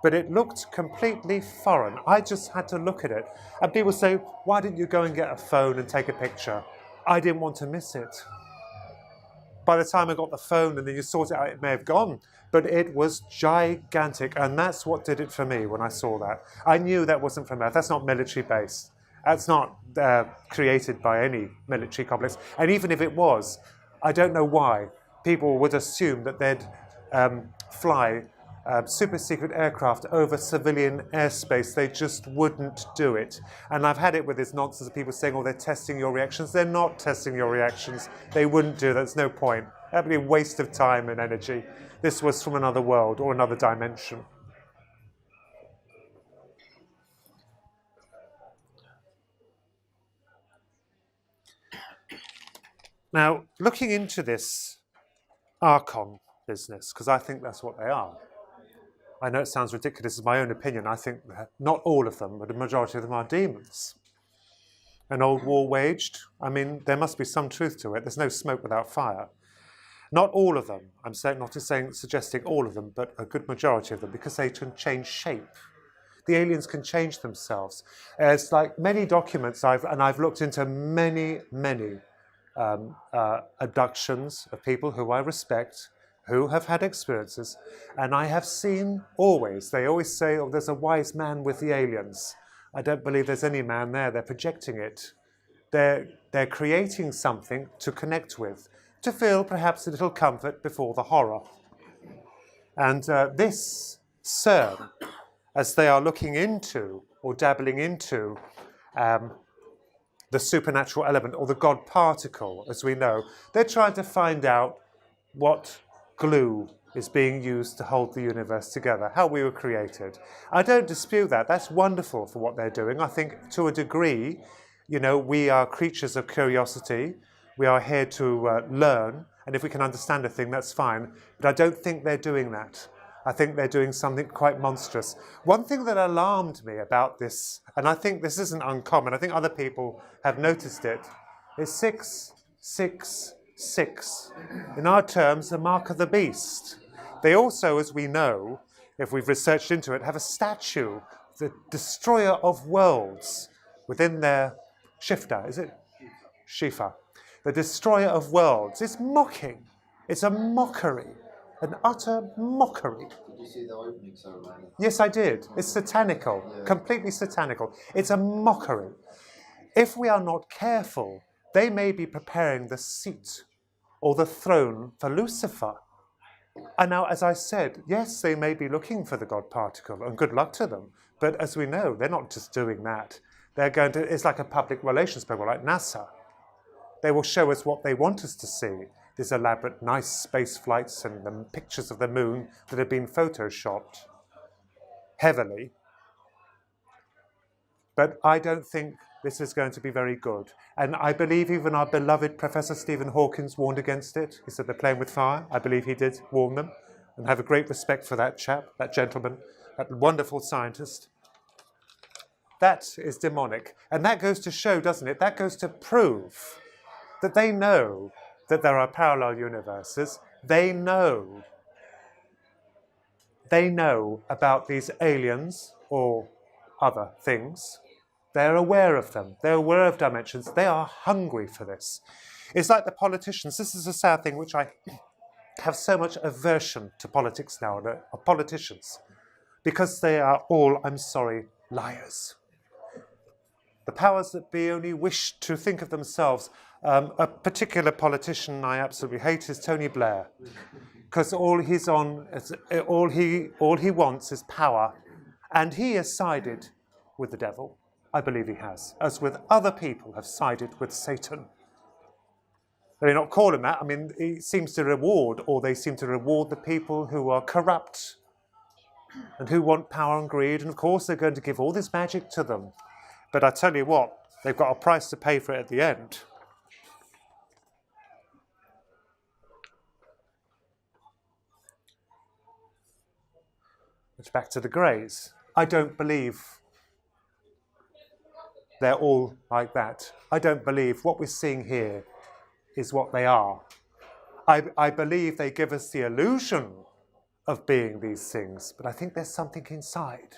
But it looked completely foreign. I just had to look at it. And people say, why didn't you go and get a phone and take a picture? I didn't want to miss it. By the time I got the phone and then you sort it out, it may have gone. But it was gigantic. And that's what did it for me when I saw that. I knew that wasn't from Earth. That's not military based. That's not created by any military complex. And even if it was, I don't know why people would assume that they'd fly super secret aircraft over civilian airspace. They just wouldn't do it. And I've had it with this nonsense of people saying, oh, they're testing your reactions. They're not testing your reactions. They wouldn't do that. There's no point. That would be a waste of time and energy. This was from another world or another dimension. Now, looking into this Archon business, because I think that's what they are. I know it sounds ridiculous, it's my own opinion. I think that not all of them, but a majority of them are demons. An old war waged. I mean, there must be some truth to it. There's no smoke without fire. Not all of them. I'm not suggesting all of them, but a good majority of them, because they can change shape. The aliens can change themselves. It's like many documents, I've looked into many abductions of people who I respect, who have had experiences, and I have seen they always say, oh, there's a wise man with the aliens. I don't believe there's any man there. They're projecting it. They're creating something to connect with, to feel perhaps a little comfort before the horror. And this CERN, as they are looking into or dabbling into the supernatural element or the God particle, as we know, they're trying to find out what glue is being used to hold the universe together, how we were created. I don't dispute that. That's wonderful for what they're doing. I think to a degree, we are creatures of curiosity. We are here to learn, and if we can understand a thing, that's fine. But I don't think they're doing that. I think they're doing something quite monstrous. One thing that alarmed me about this, and I think this isn't uncommon, I think other people have noticed it, is 666. In our terms, the mark of the beast. They also, as we know, if we've researched into it, have a statue, the destroyer of worlds, within their shifter, is it? Shifa. The destroyer of worlds. It's mocking. It's a mockery. An utter mockery. Did you see the opening ceremony? Yes, I did. It's satanical. Yeah. Completely satanical. It's a mockery. If we are not careful, they may be preparing the seat or the throne for Lucifer. And now, as I said, yes, they may be looking for the God particle, and good luck to them. But as we know, they're not just doing that. They're going to, it's like a public relations program, like NASA. They will show us what they want us to see. These elaborate, nice space flights and the pictures of the moon that have been photoshopped heavily. But I don't think this is going to be very good. And I believe even our beloved Professor Stephen Hawkins warned against it. He said they're playing with fire. I believe he did warn them. And have a great respect for that chap, that gentleman, that wonderful scientist. That is demonic. And that goes to show, doesn't it? That goes to prove that they know that there are parallel universes. They know about these aliens or other things. They're aware of them. They're aware of dimensions. They are hungry for this. It's like the politicians. This is a sad thing which I have so much aversion to politics now, politicians, because they are all, I'm sorry, liars. The powers that be only wish to think of themselves. A particular politician I absolutely hate is Tony Blair, because all he wants is power, and he has sided with the devil. I believe he has, as with other people have sided with Satan. They not call him that. I mean, he seems to reward, or they seem to reward the people who are corrupt and who want power and greed, and of course they're going to give all this magic to them. But I tell you what, they've got a price to pay for it at the end. It's back to the Greys. I don't believe they're all like that. I don't believe what we're seeing here is what they are. I believe they give us the illusion of being these things, but I think there's something inside,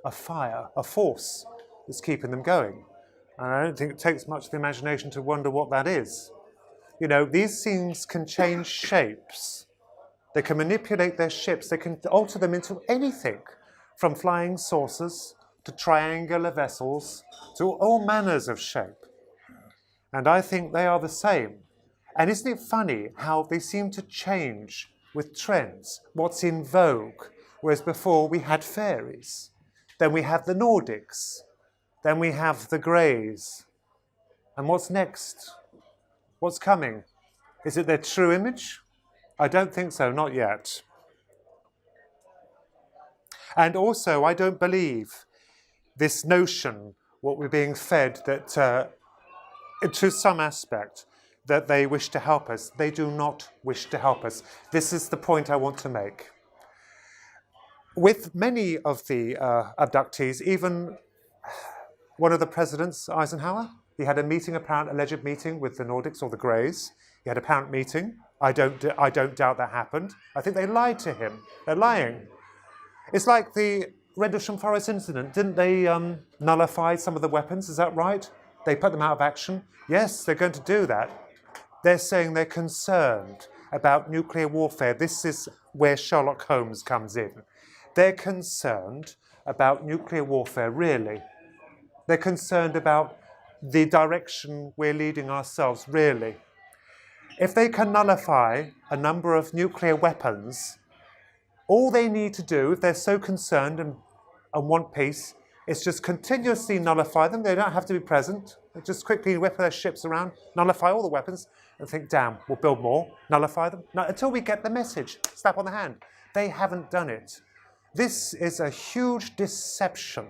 a fire, a force that's keeping them going. And I don't think it takes much of the imagination to wonder what that is. You know, these things can change shapes. They can manipulate their ships. They can alter them into anything, from flying saucers to triangular vessels to all manners of shape. And I think they are the same. And isn't it funny how they seem to change with trends, what's in vogue, whereas before we had fairies, then we have the Nordics, then we have the Greys. And what's next? What's coming? Is it their true image? I don't think so, not yet. And also, I don't believe this notion, what we're being fed, that to some aspect, that they wish to help us. They do not wish to help us. This is the point I want to make. With many of the abductees, even one of the presidents, Eisenhower, he had a meeting, alleged meeting with the Nordics or the Greys. He had a apparent meeting. I don't doubt that happened. I think they lied to him. They're lying. It's like the Rendlesham Forest incident. Didn't they nullify some of the weapons? Is that right? They put them out of action? Yes, they're going to do that. They're saying they're concerned about nuclear warfare. This is where Sherlock Holmes comes in. They're concerned about nuclear warfare, really. They're concerned about the direction we're leading ourselves, really. If they can nullify a number of nuclear weapons, all they need to do, if they're so concerned and want peace, is just continuously nullify them. They don't have to be present. They just quickly whip their ships around, nullify all the weapons, and think, damn, we'll build more, nullify them. No, until we get the message, slap on the hand. They haven't done it. This is a huge deception.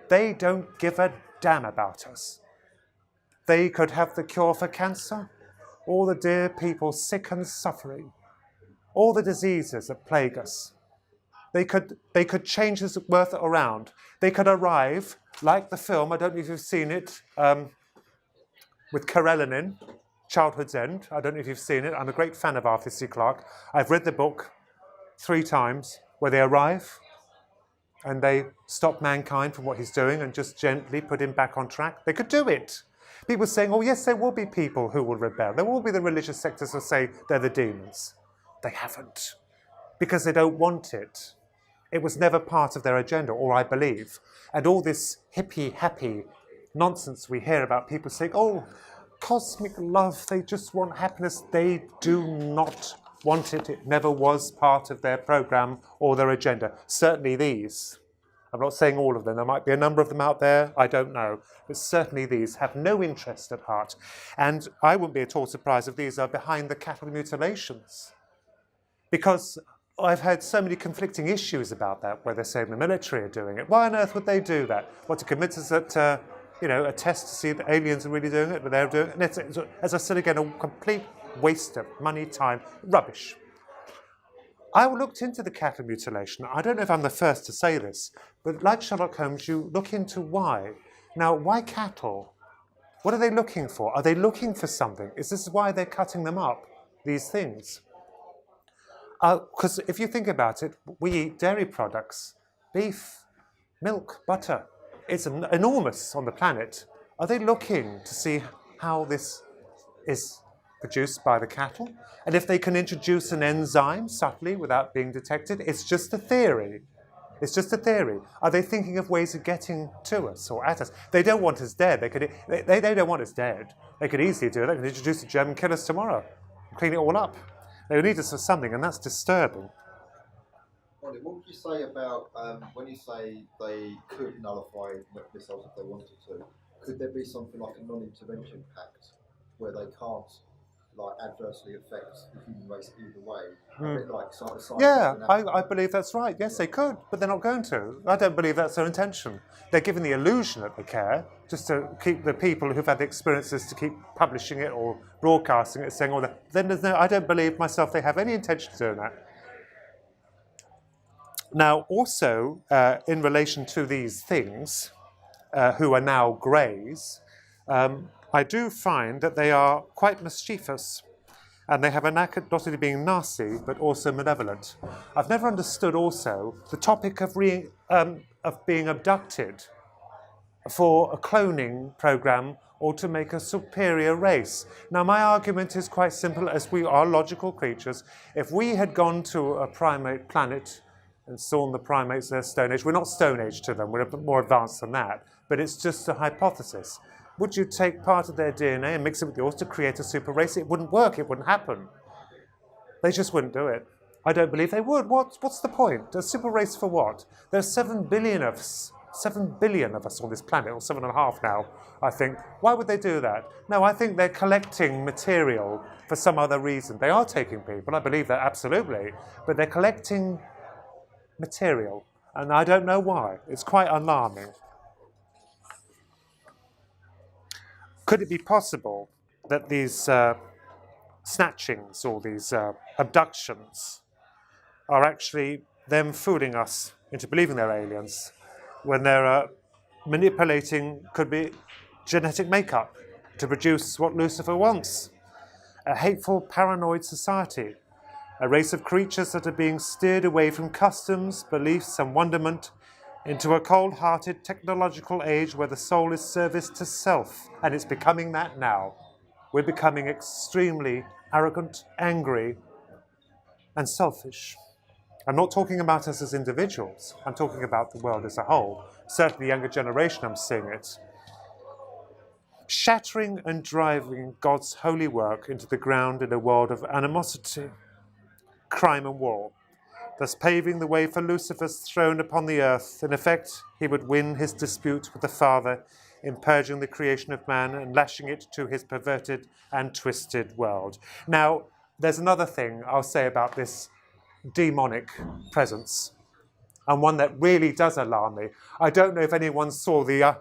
They don't give a damn about us. They could have the cure for cancer, all the dear people sick and suffering, all the diseases that plague us. They could change this earth around. They could arrive, like the film, I don't know if you've seen it, with Karenin, Childhood's End. I don't know if you've seen it. I'm a great fan of Arthur C. Clarke. I've read the book 3 times, where they arrive and they stop mankind from what he's doing and just gently put him back on track. They could do it. People saying, oh yes, there will be people who will rebel. There will be the religious sectors who say they're the demons. They haven't, because they don't want it. It was never part of their agenda, or I believe. And all this hippie, happy nonsense we hear about people saying, oh, cosmic love, they just want happiness. They do not want it. It never was part of their program or their agenda. Certainly these. I'm not saying all of them. There might be a number of them out there. I don't know. But certainly these have no interest at heart. And I wouldn't be at all surprised if these are behind the cattle mutilations. Because I've heard so many conflicting issues about that, where they're saying the military are doing it. Why on earth would they do that? What, to convince us that, a test to see that aliens are really doing it, but they're doing it? And it's, as I said again, a complete waste of money, time, rubbish. I looked into the cattle mutilation. I don't know if I'm the first to say this, but like Sherlock Holmes, you look into why. Now, why cattle? What are they looking for? Are they looking for something? Is this why they're cutting them up, these things? Because if you think about it, we eat dairy products, beef, milk, butter. It's enormous on the planet. Are they looking to see how this is produced by the cattle. And if they can introduce an enzyme subtly without being detected, it's just a theory. It's just a theory. Are they thinking of ways of getting to us or at us? They don't want us dead. They don't want us dead. They could easily do it. They could introduce a germ and kill us tomorrow. Clean it all up. They would need us for something, and that's disturbing. Ronnie, what would you say about when you say they could nullify missiles if they wanted to? Could there be something like a non-intervention pact where they can't adversely affect the human race either way? A bit like science. Yeah, I believe that's right. Yes, they could, but they're not going to. I don't believe that's their intention. They're giving the illusion that they care, just to keep the people who've had the experiences to keep publishing it or broadcasting it, saying all that. Then there's no. I don't believe myself they have any intention of doing that. Now, also in relation to these things, who are now greys, I do find that they are quite mischievous. And they have a knack at not only being nasty, but also malevolent. I've never understood also the topic of being abducted for a cloning program or to make a superior race. Now, my argument is quite simple, as we are logical creatures. If we had gone to a primate planet and saw the primates in their Stone Age, we're not Stone Age to them, we're a bit more advanced than that, but it's just a hypothesis. Would you take part of their DNA and mix it with yours to create a super race? It wouldn't work. It wouldn't happen. They just wouldn't do it. I don't believe they would. What's the point? A super race for what? There's 7 billion of us. 7 billion of us on this planet, or 7.5 now, I think. Why would they do that? No, I think they're collecting material for some other reason. They are taking people. I believe that absolutely. But they're collecting material. And I don't know why. It's quite alarming. Could it be possible that these snatchings or these abductions are actually them fooling us into believing they're aliens when they're manipulating, could be genetic makeup to produce what Lucifer wants? A hateful, paranoid society, a race of creatures that are being steered away from customs, beliefs and wonderment into a cold-hearted technological age where the soul is service to self, and it's becoming that now. We're becoming extremely arrogant, angry, and selfish. I'm not talking about us as individuals. I'm talking about the world as a whole. Certainly the younger generation, I'm seeing it. Shattering and driving God's holy work into the ground in a world of animosity, crime and war, thus paving the way for Lucifer's throne upon the earth. In effect, he would win his dispute with the Father in purging the creation of man and lashing it to his perverted and twisted world. Now, there's another thing I'll say about this demonic presence, and one that really does alarm me. I don't know if anyone saw the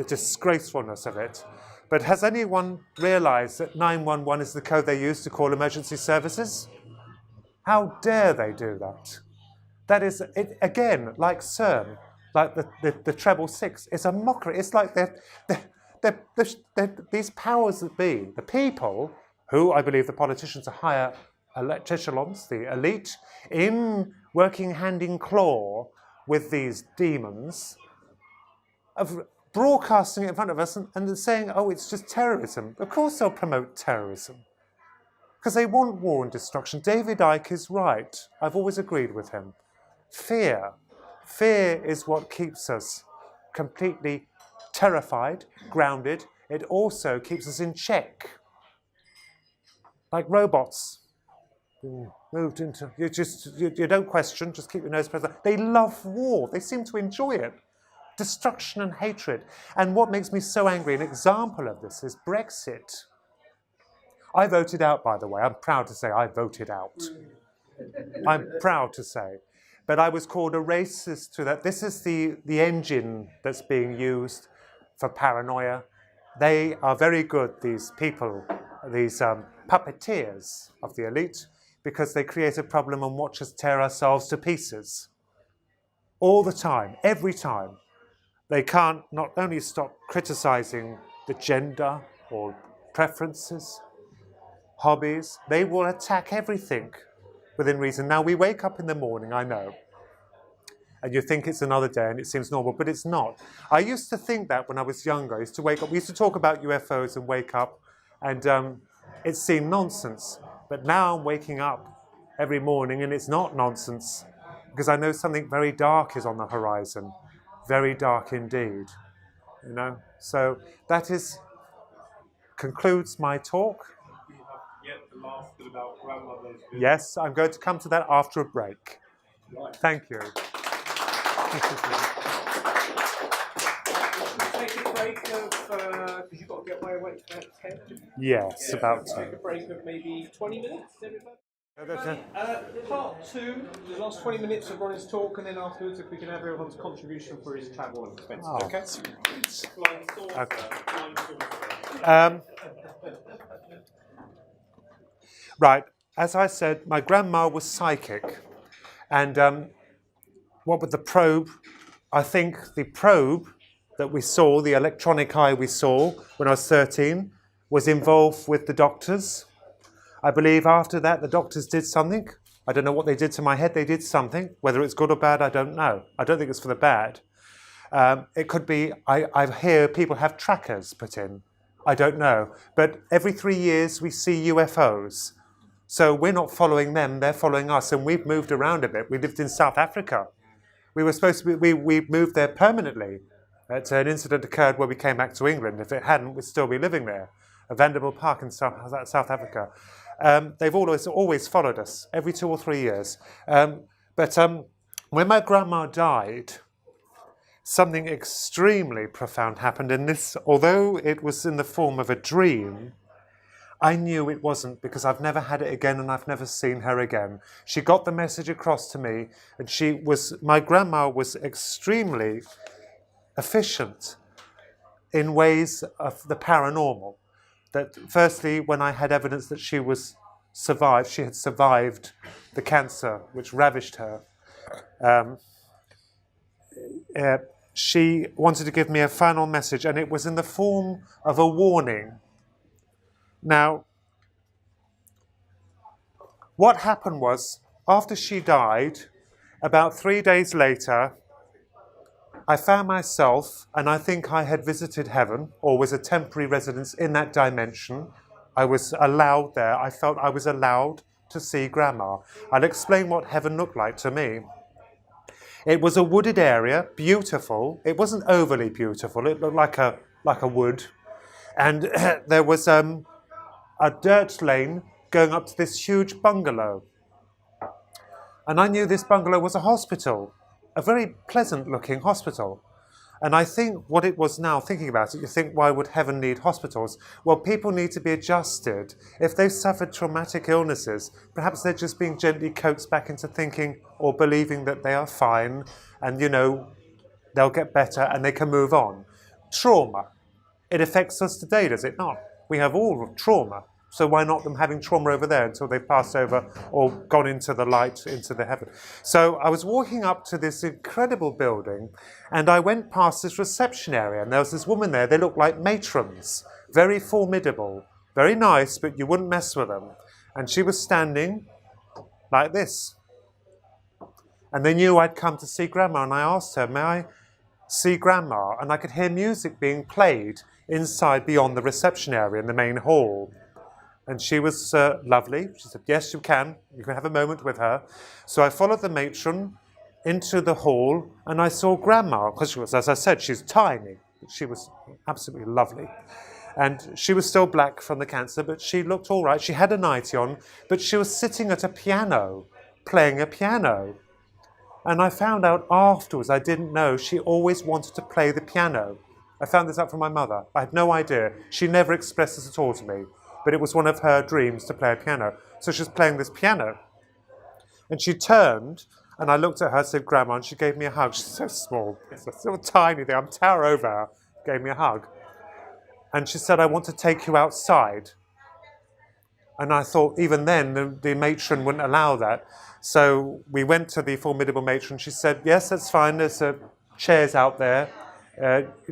disgracefulness of it, but has anyone realised that 911 is the code they use to call emergency services? How dare they do that? That is, it, again, like CERN, like the treble six. It's a mockery. It's like these powers that be, the people who I believe the politicians are higher echelons, the elite, in working hand in claw with these demons, of broadcasting it in front of us and saying, oh, it's just terrorism. Of course they'll promote terrorism. Because they want war and destruction. David Icke is right. I've always agreed with him. Fear. Fear is what keeps us completely terrified, grounded. It also keeps us in check. Like robots. Moved into, you don't question, just keep your nose pressed. They love war. They seem to enjoy it. Destruction and hatred. And what makes me so angry, an example of this is Brexit. I voted out, by the way. I'm proud to say I voted out. I'm proud to say. But I was called a racist to that. This is the engine that's being used for paranoia. They are very good, these people, these puppeteers of the elite, because they create a problem and watch us tear ourselves to pieces. All the time, every time. They can't not only stop criticising the gender or preferences, hobbies, they will attack everything within reason. Now, we wake up in the morning, I know, and you think it's another day and it seems normal, but it's not. I used to think that when I was younger. I used to wake up, we used to talk about UFOs and wake up, And it seemed nonsense. But now I'm waking up every morning and it's not nonsense, because I know something very dark is on the horizon, very dark indeed. You know, so that concludes my talk. You have yet the last bit about grandmother's visit. Yes, I'm going to come to that after a break. Right. Thank you. Take a break of, because you've got to get away at 10. Yes, about Take a 10. break of maybe 20 minutes, everybody. That's it. Part 2, the last 20 minutes of Ronnie's talk, and then afterwards, if we can have everyone's contribution for his travel and expenses. Oh. Okay? Flying saucer. Okay. Flying saucer. Right, as I said, my grandma was psychic. And what with the probe, I think the probe that we saw, the electronic eye we saw when I was 13, was involved with the doctors. I believe after that the doctors did something. I don't know what they did to my head. They did something. Whether it's good or bad, I don't know. I don't think it's for the bad. It could be, I hear people have trackers put in. I don't know. But every 3 years we see UFOs. So we're not following them, they're following us. And we've moved around a bit. We lived in South Africa. We were supposed to be, we moved there permanently. An incident occurred where we came back to England. If it hadn't, we'd still be living there. Vanderbilt Park in South Africa. They've always followed us every 2 or 3 years. But when my grandma died, something extremely profound happened. And this, although it was in the form of a dream, I knew it wasn't, because I've never had it again and I've never seen her again. She got the message across to me, and my grandma was extremely efficient in ways of the paranormal. That firstly, when I had evidence that she had survived the cancer which ravished her, she wanted to give me a final message, and it was in the form of a warning. Now, what happened was, after she died, about 3 days later, I found myself, and I think I had visited heaven, or was a temporary residence in that dimension. I was allowed there. I felt I was allowed to see Grandma. I'll explain what heaven looked like to me. It was a wooded area, beautiful. It wasn't overly beautiful. It looked like a wood. And there was a dirt lane going up to this huge bungalow. And I knew this bungalow was a hospital, a very pleasant-looking hospital. And I think what it was now, thinking about it, you think, why would heaven need hospitals? Well, people need to be adjusted. If they've suffered traumatic illnesses, perhaps they're just being gently coaxed back into thinking or believing that they are fine and, they'll get better and they can move on. Trauma. It affects us today, does it not? We have all trauma. So why not them having trauma over there until they've passed over or gone into the light, into the heaven? So I was walking up to this incredible building, and I went past this reception area, and there was this woman there. They looked like matrons, very formidable, very nice, but you wouldn't mess with them. And she was standing like this. And they knew I'd come to see Grandma, and I asked her, may I see Grandma? And I could hear music being played inside beyond the reception area in the main hall. And she was lovely. She said, yes, you can. You can have a moment with her. So I followed the matron into the hall, and I saw Grandma, because she was, as I said, she's tiny. She was absolutely lovely. And she was still black from the cancer, but she looked all right. She had a nightie on, but she was sitting at a piano, playing a piano. And I found out afterwards, I didn't know, she always wanted to play the piano. I found this out from my mother. I had no idea. She never expressed this at all to me. But it was one of her dreams to play a piano. So she was playing this piano. And she turned, and I looked at her and said, Grandma, and she gave me a hug. She's so small. It's a little tiny thing. I'm tower over her. Gave me a hug. And she said, I want to take you outside. And I thought, even then, the matron wouldn't allow that. So we went to the formidable matron. She said, yes, that's fine. There's chairs out there.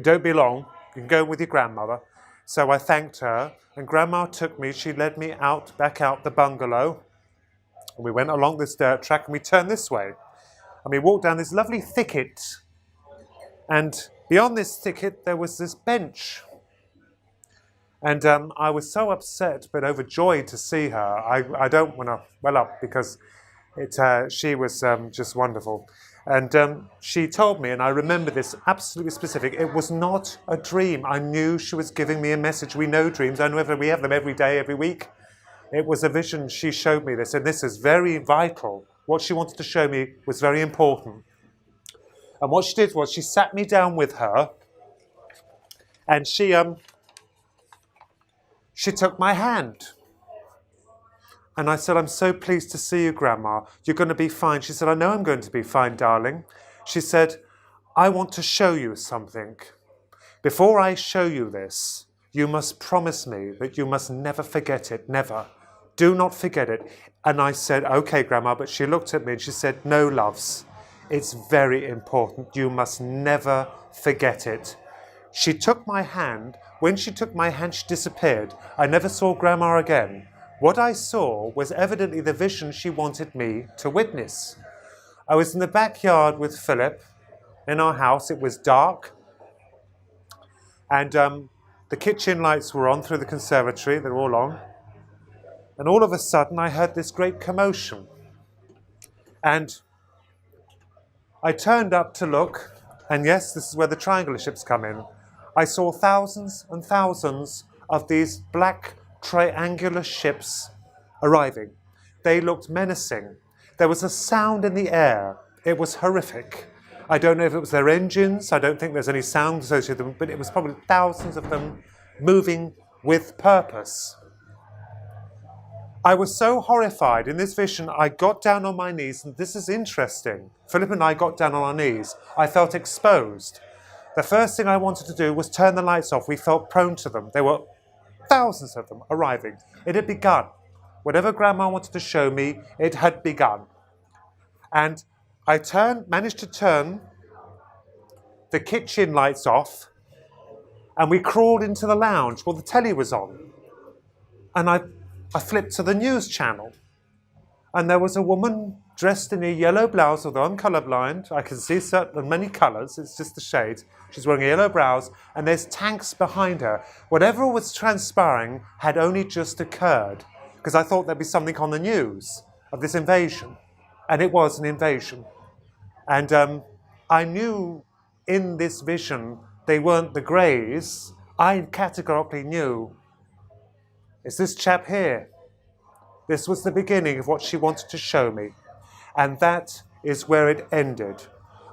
Don't be long. You can go with your grandmother. So I thanked her. And Grandma took me, she led me back out the bungalow. And we went along this dirt track, and we turned this way. And we walked down this lovely thicket. And beyond this thicket, there was this bench. And I was so upset but overjoyed to see her. I don't want to well up because she was just wonderful. And she told me, and I remember this absolutely specific, it was not a dream. I knew she was giving me a message. We know dreams. I know we have them every day, every week. It was a vision. She showed me this, and this is very vital. What she wanted to show me was very important. And what she did was she sat me down with her, and she took my hand. And I said, I'm so pleased to see you, Grandma. You're going to be fine. She said, I know I'm going to be fine, darling. She said, I want to show you something. Before I show you this, you must promise me that you must never forget it, never. Do not forget it. And I said, okay, Grandma. But she looked at me and she said, no, loves. It's very important. You must never forget it. She took my hand. When she took my hand, she disappeared. I never saw Grandma again. What I saw was evidently the vision she wanted me to witness. I was in the backyard with Philip in our house. It was dark. And the kitchen lights were on through the conservatory. They were all on. And all of a sudden, I heard this great commotion. And I turned up to look. And yes, this is where the triangular ships come in. I saw thousands and thousands of these black triangular ships arriving. They looked menacing. There was a sound in the air. It was horrific. I don't know if it was their engines. I don't think there's any sound associated with them, but it was probably thousands of them moving with purpose. I was so horrified in this vision, I got down on my knees, and this is interesting. Philip and I got down on our knees. I felt exposed. The first thing I wanted to do was turn the lights off. We felt prone to them. There were thousands of them arriving. It had begun. Whatever Grandma wanted to show me, it had begun. And I managed to turn the kitchen lights off, and we crawled into the lounge while the telly was on. And I flipped to the news channel, and there was a woman dressed in a yellow blouse, although I'm colourblind. I can see certain many colours, it's just the shades. She's wearing a yellow blouse, and there's tanks behind her. Whatever was transpiring had only just occurred, because I thought there'd be something on the news of this invasion, and it was an invasion. And I knew in this vision they weren't the Greys. I categorically knew it's this chap here. This was the beginning of what she wanted to show me. And that is where it ended.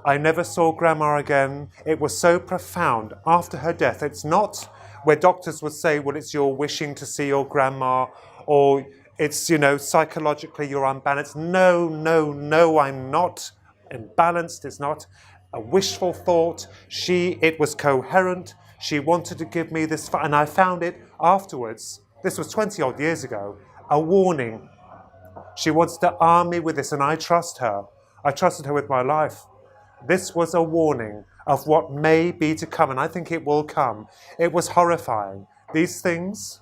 I never saw Grandma again. It was so profound after her death. It's not where doctors would say, well, it's your wishing to see your grandma, or it's, psychologically you're unbalanced. No, I'm not imbalanced. It's not a wishful thought. It was coherent. She wanted to give me this, and I found it afterwards. This was 20 odd years ago, a warning. She wants to arm me with this, and I trust her. I trusted her with my life. This was a warning of what may be to come, and I think it will come. It was horrifying. These things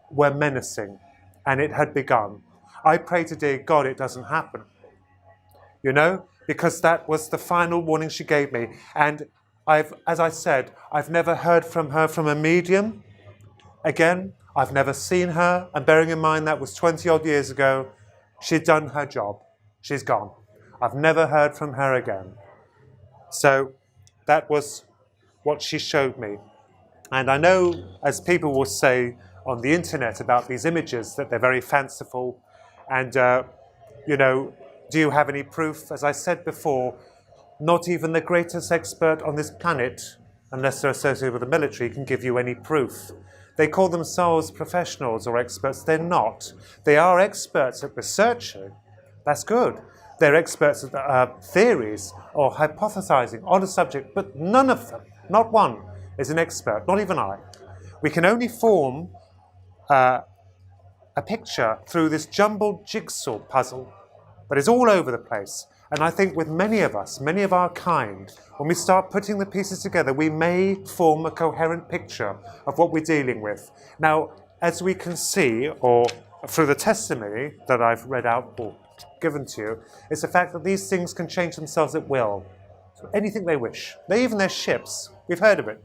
were menacing, and it had begun. I pray to dear God it doesn't happen, because that was the final warning she gave me. And as I said, I've never heard from her from a medium again. I've never seen her, and bearing in mind that was 20 odd years ago, she'd done her job. She's gone. I've never heard from her again. So that was what she showed me. And I know, as people will say on the internet about these images, that they're very fanciful. And, do you have any proof? As I said before, not even the greatest expert on this planet, unless they're associated with the military, can give you any proof. They call themselves professionals or experts. They're not. They are experts at researching. That's good. They're experts at theories or hypothesizing on a subject, but none of them, not one, is an expert, not even I. We can only form a picture through this jumbled jigsaw puzzle that is all over the place. And I think with many of us, many of our kind, when we start putting the pieces together, we may form a coherent picture of what we're dealing with. Now, as we can see, or through the testimony that I've read out or given to you, it's the fact that these things can change themselves at will. So anything they wish. Even their ships. We've heard of it.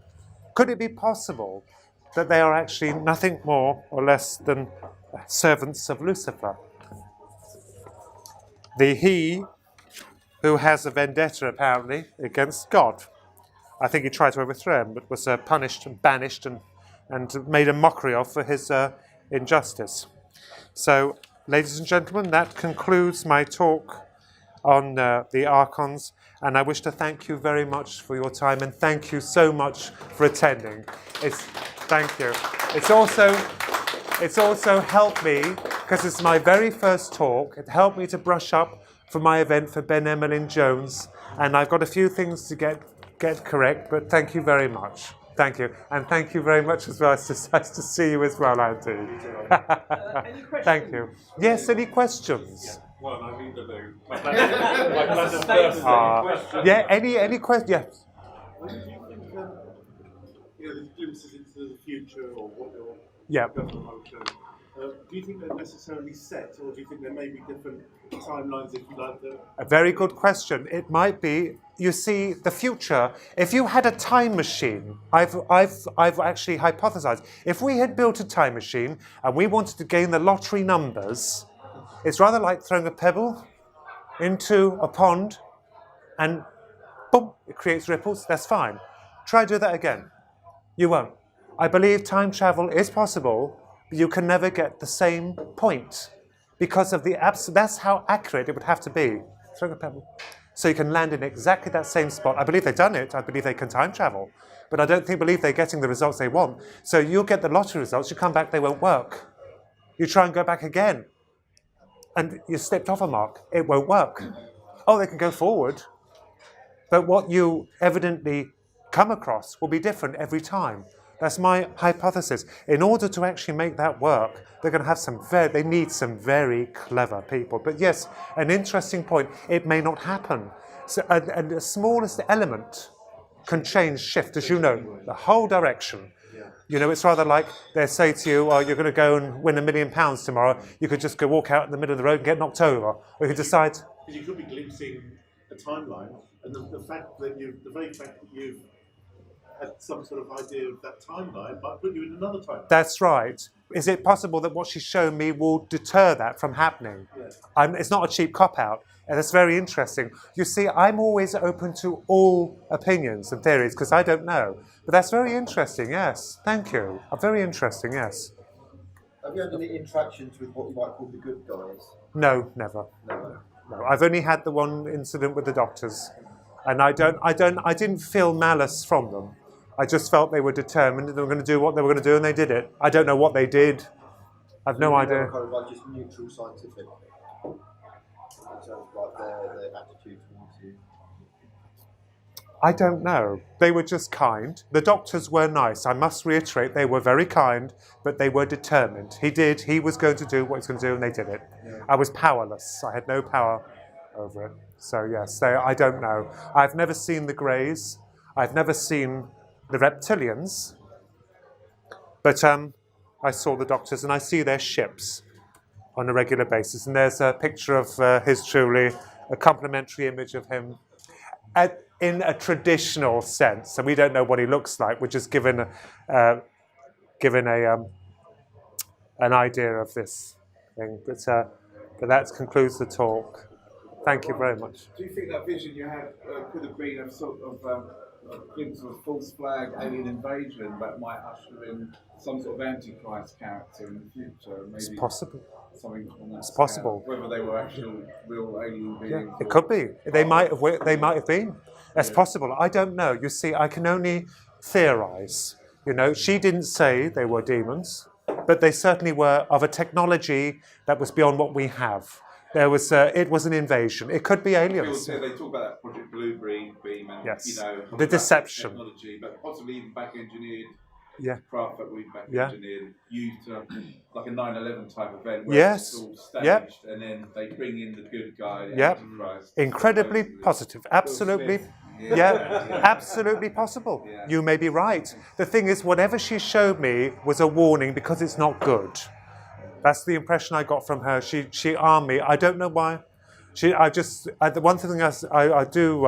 Could it be possible that they are actually nothing more or less than servants of Lucifer. He who has a vendetta apparently against God. I think he tried to overthrow him, but was punished and banished and made a mockery of for his injustice. So, ladies and gentlemen, that concludes my talk on the Archons, and I wish to thank you very much for your time, and thank you so much for attending. Thank you. It's also helped me, because it's my very first talk, it helped me to brush up for my event for Ben Emmeline Jones, and I've got a few things to get correct, but thank you very much. Thank you. And thank you very much as well. It's nice to see you as well, Auntie. Any questions? Thank you. Yes, any questions? Yeah. Well, I need to do. My plan Yeah, any questions? Yes. When do you think the glimpses into the future or what your Yeah. government will show, do you think they're necessarily set, or do you think there may be different timelines, if you like to? A very good question. It might be. You see, the future. If you had a time machine, I've actually hypothesized. If we had built a time machine and we wanted to gain the lottery numbers, it's rather like throwing a pebble into a pond, and boom, it creates ripples. That's fine. Try to do that again. You won't. I believe time travel is possible, but you can never get the same point because of the that's how accurate it would have to be. Throwing a pebble. So you can land in exactly that same spot. I believe they've done it. I believe they can time travel. But I don't believe they're getting the results they want. So you'll get the lottery results. You come back, they won't work. You try and go back again. And you stepped off a mark. It won't work. Oh, they can go forward. But what you evidently come across will be different every time. That's my hypothesis. In order to actually make that work, they're going to have they need some very clever people. But yes, an interesting point, it may not happen. So, and the smallest element can shift, as you know, the whole direction. You know, it's rather like they say to you, you're going to go and win £1 million tomorrow. You could just go walk out in the middle of the road and get knocked over. Or you could decide... Because you could be glimpsing a timeline, and the very fact that you've had some sort of idea of that timeline might put you in another timeline. That's right. Is it possible that what she's shown me will deter that from happening? Yeah. It's not a cheap cop-out, and it's very interesting. You see, I'm always open to all opinions and theories, because I don't know. But that's very interesting, yes. Thank you. Very interesting, yes. Have you had any interactions with what you might call the good guys? No, never. No. I've only had the one incident with the doctors, and I didn't feel malice from them. I just felt they were determined and they were going to do what they were going to do, and they did it. I don't know what they did. I've no idea. Kind of like just neutral scientific, in terms of like their attitude towards you. I don't know. They were just kind. The doctors were nice. I must reiterate, they were very kind, but they were determined. He was going to do what he was going to do, and they did it. Yeah. I was powerless. I had no power over it. So yes, I don't know. I've never seen the Greys. I've never seen the reptilians, but I saw the doctors, and I see their ships on a regular basis. And there's a picture of his truly, a complimentary image of him in a traditional sense. And we don't know what he looks like. We're just given an idea of this thing. But that concludes the talk. Thank you very much. Do you think that vision you had could have been a sort of a glimpse of a false flag alien invasion that might usher in some sort of antichrist character in the future? Maybe it's possible. Something on that it's scale. possible. Whether they were actual real alien beings. Yeah, it could be. They might have been. That's possible. I don't know. You see, I can only theorize. You know, she didn't say they were demons, but they certainly were of a technology that was beyond what we have. It was an invasion. It could be aliens. They talk about that Project Bluebeam beam and yes. You know the deception technology, but possibly even back engineered. Yeah. Craft that we've back engineered used like a 9/11 type event where yes. it's all staged and then they bring in the good guy, the Antichrist. Incredibly positive. Absolutely. Absolutely possible. Yeah. You may be right. The thing is, whatever she showed me was a warning because it's not good. That's the impression I got from her. She armed me. I don't know why. The one thing I do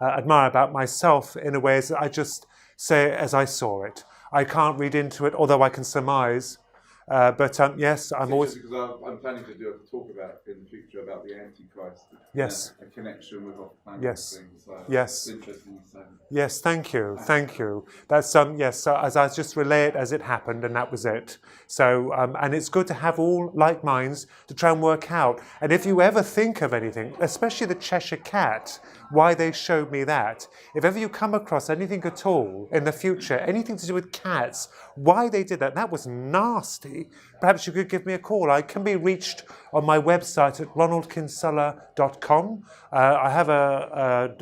admire about myself in a way is that I just say it as I saw it. I can't read into it, although I can surmise. But yes, I'm always. Because I'm planning to do a talk about in the future about the Antichrist. Yes. A connection with off-planet Yes. things. So Yes. It's interesting you say. Yes, thank you. That's yes. So as I just relay it as it happened, and that was it. So and it's good to have all like minds to try and work out. And if you ever think of anything, especially the Cheshire Cat, why they showed me that. If ever you come across anything at all in the future, anything to do with cats, why they did that was nasty. Perhaps you could give me a call. I can be reached on my website at ronaldkinsella.com. I have a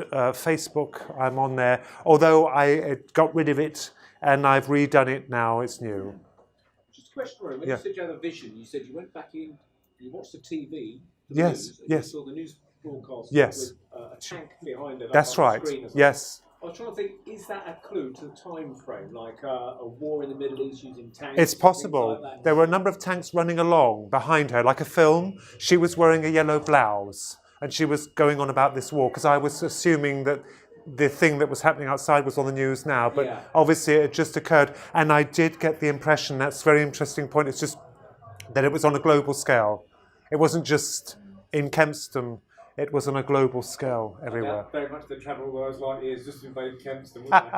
Facebook. I'm on there. Although I got rid of it and I've redone it now. It's new. Just a question, Ron. When you said you had a vision, you said you went back in, you watched the TV, the news, and you saw the news broadcast with a tank behind it. That's right. Yes. I was trying to think, is that a clue to the time frame, like a war in the Middle East using tanks? It's possible. Like There were a number of tanks running along behind her, like a film. She was wearing a yellow blouse, and she was going on about this war, because I was assuming that the thing that was happening outside was on the news now, but obviously it just occurred. And I did get the impression, that's a very interesting point, it's just that it was on a global scale. It wasn't just in Kempston. It was on a global scale everywhere. Very much the travel was like is just invade Kempston, wasn't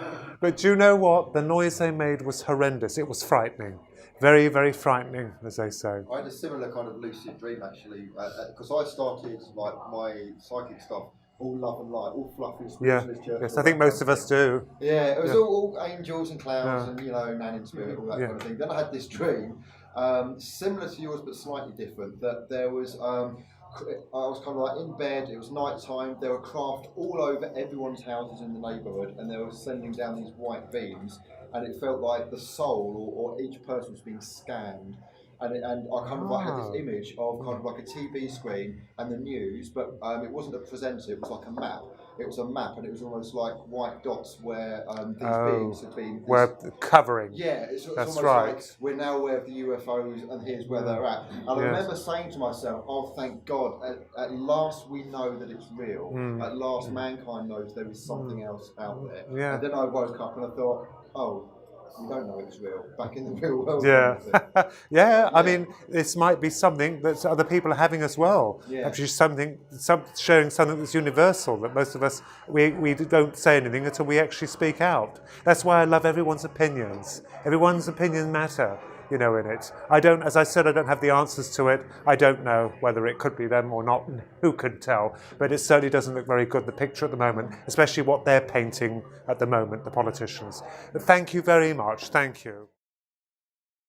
it? But do you know what? The noise they made was horrendous. It was frightening. Very, very frightening, as they say. I had a similar kind of lucid dream actually, because I started like my psychic stuff all love and light, all fluffy, spiritualist church. Yes, I think most of us do. Yeah, it was all angels and clouds and nan in spirit, all that kind of thing. Then I had this dream. Similar to yours but slightly different, that there was I was kind of like in bed, it was night time, there were craft all over everyone's houses in the neighbourhood, and they were sending down these white beams, and it felt like the soul or each person was being scanned, and I kind of like had this image of kind of like a TV screen and the news, but it wasn't a presenter, it was like a map. It was a map, and it was almost like white dots where these beings had been. We're covering. Yeah, it's That's almost right. like we're now aware of the UFOs, and here's where they're at. And I remember saying to myself, "Oh, thank God! At last we know that it's real. At last mankind knows there is something else out there." Yeah. And then I woke up and I thought, "Oh, we don't know it's real. Back in the real world." Yeah. I mean, this might be something that other people are having as well. Yeah. Actually, sharing something that's universal, that most of us, we don't say anything until we actually speak out. That's why I love everyone's opinions. Everyone's opinions matter, in it. As I said, I don't have the answers to it. I don't know whether it could be them or not. Who could tell? But it certainly doesn't look very good, the picture at the moment, especially what they're painting at the moment, the politicians. But thank you very much. Thank you.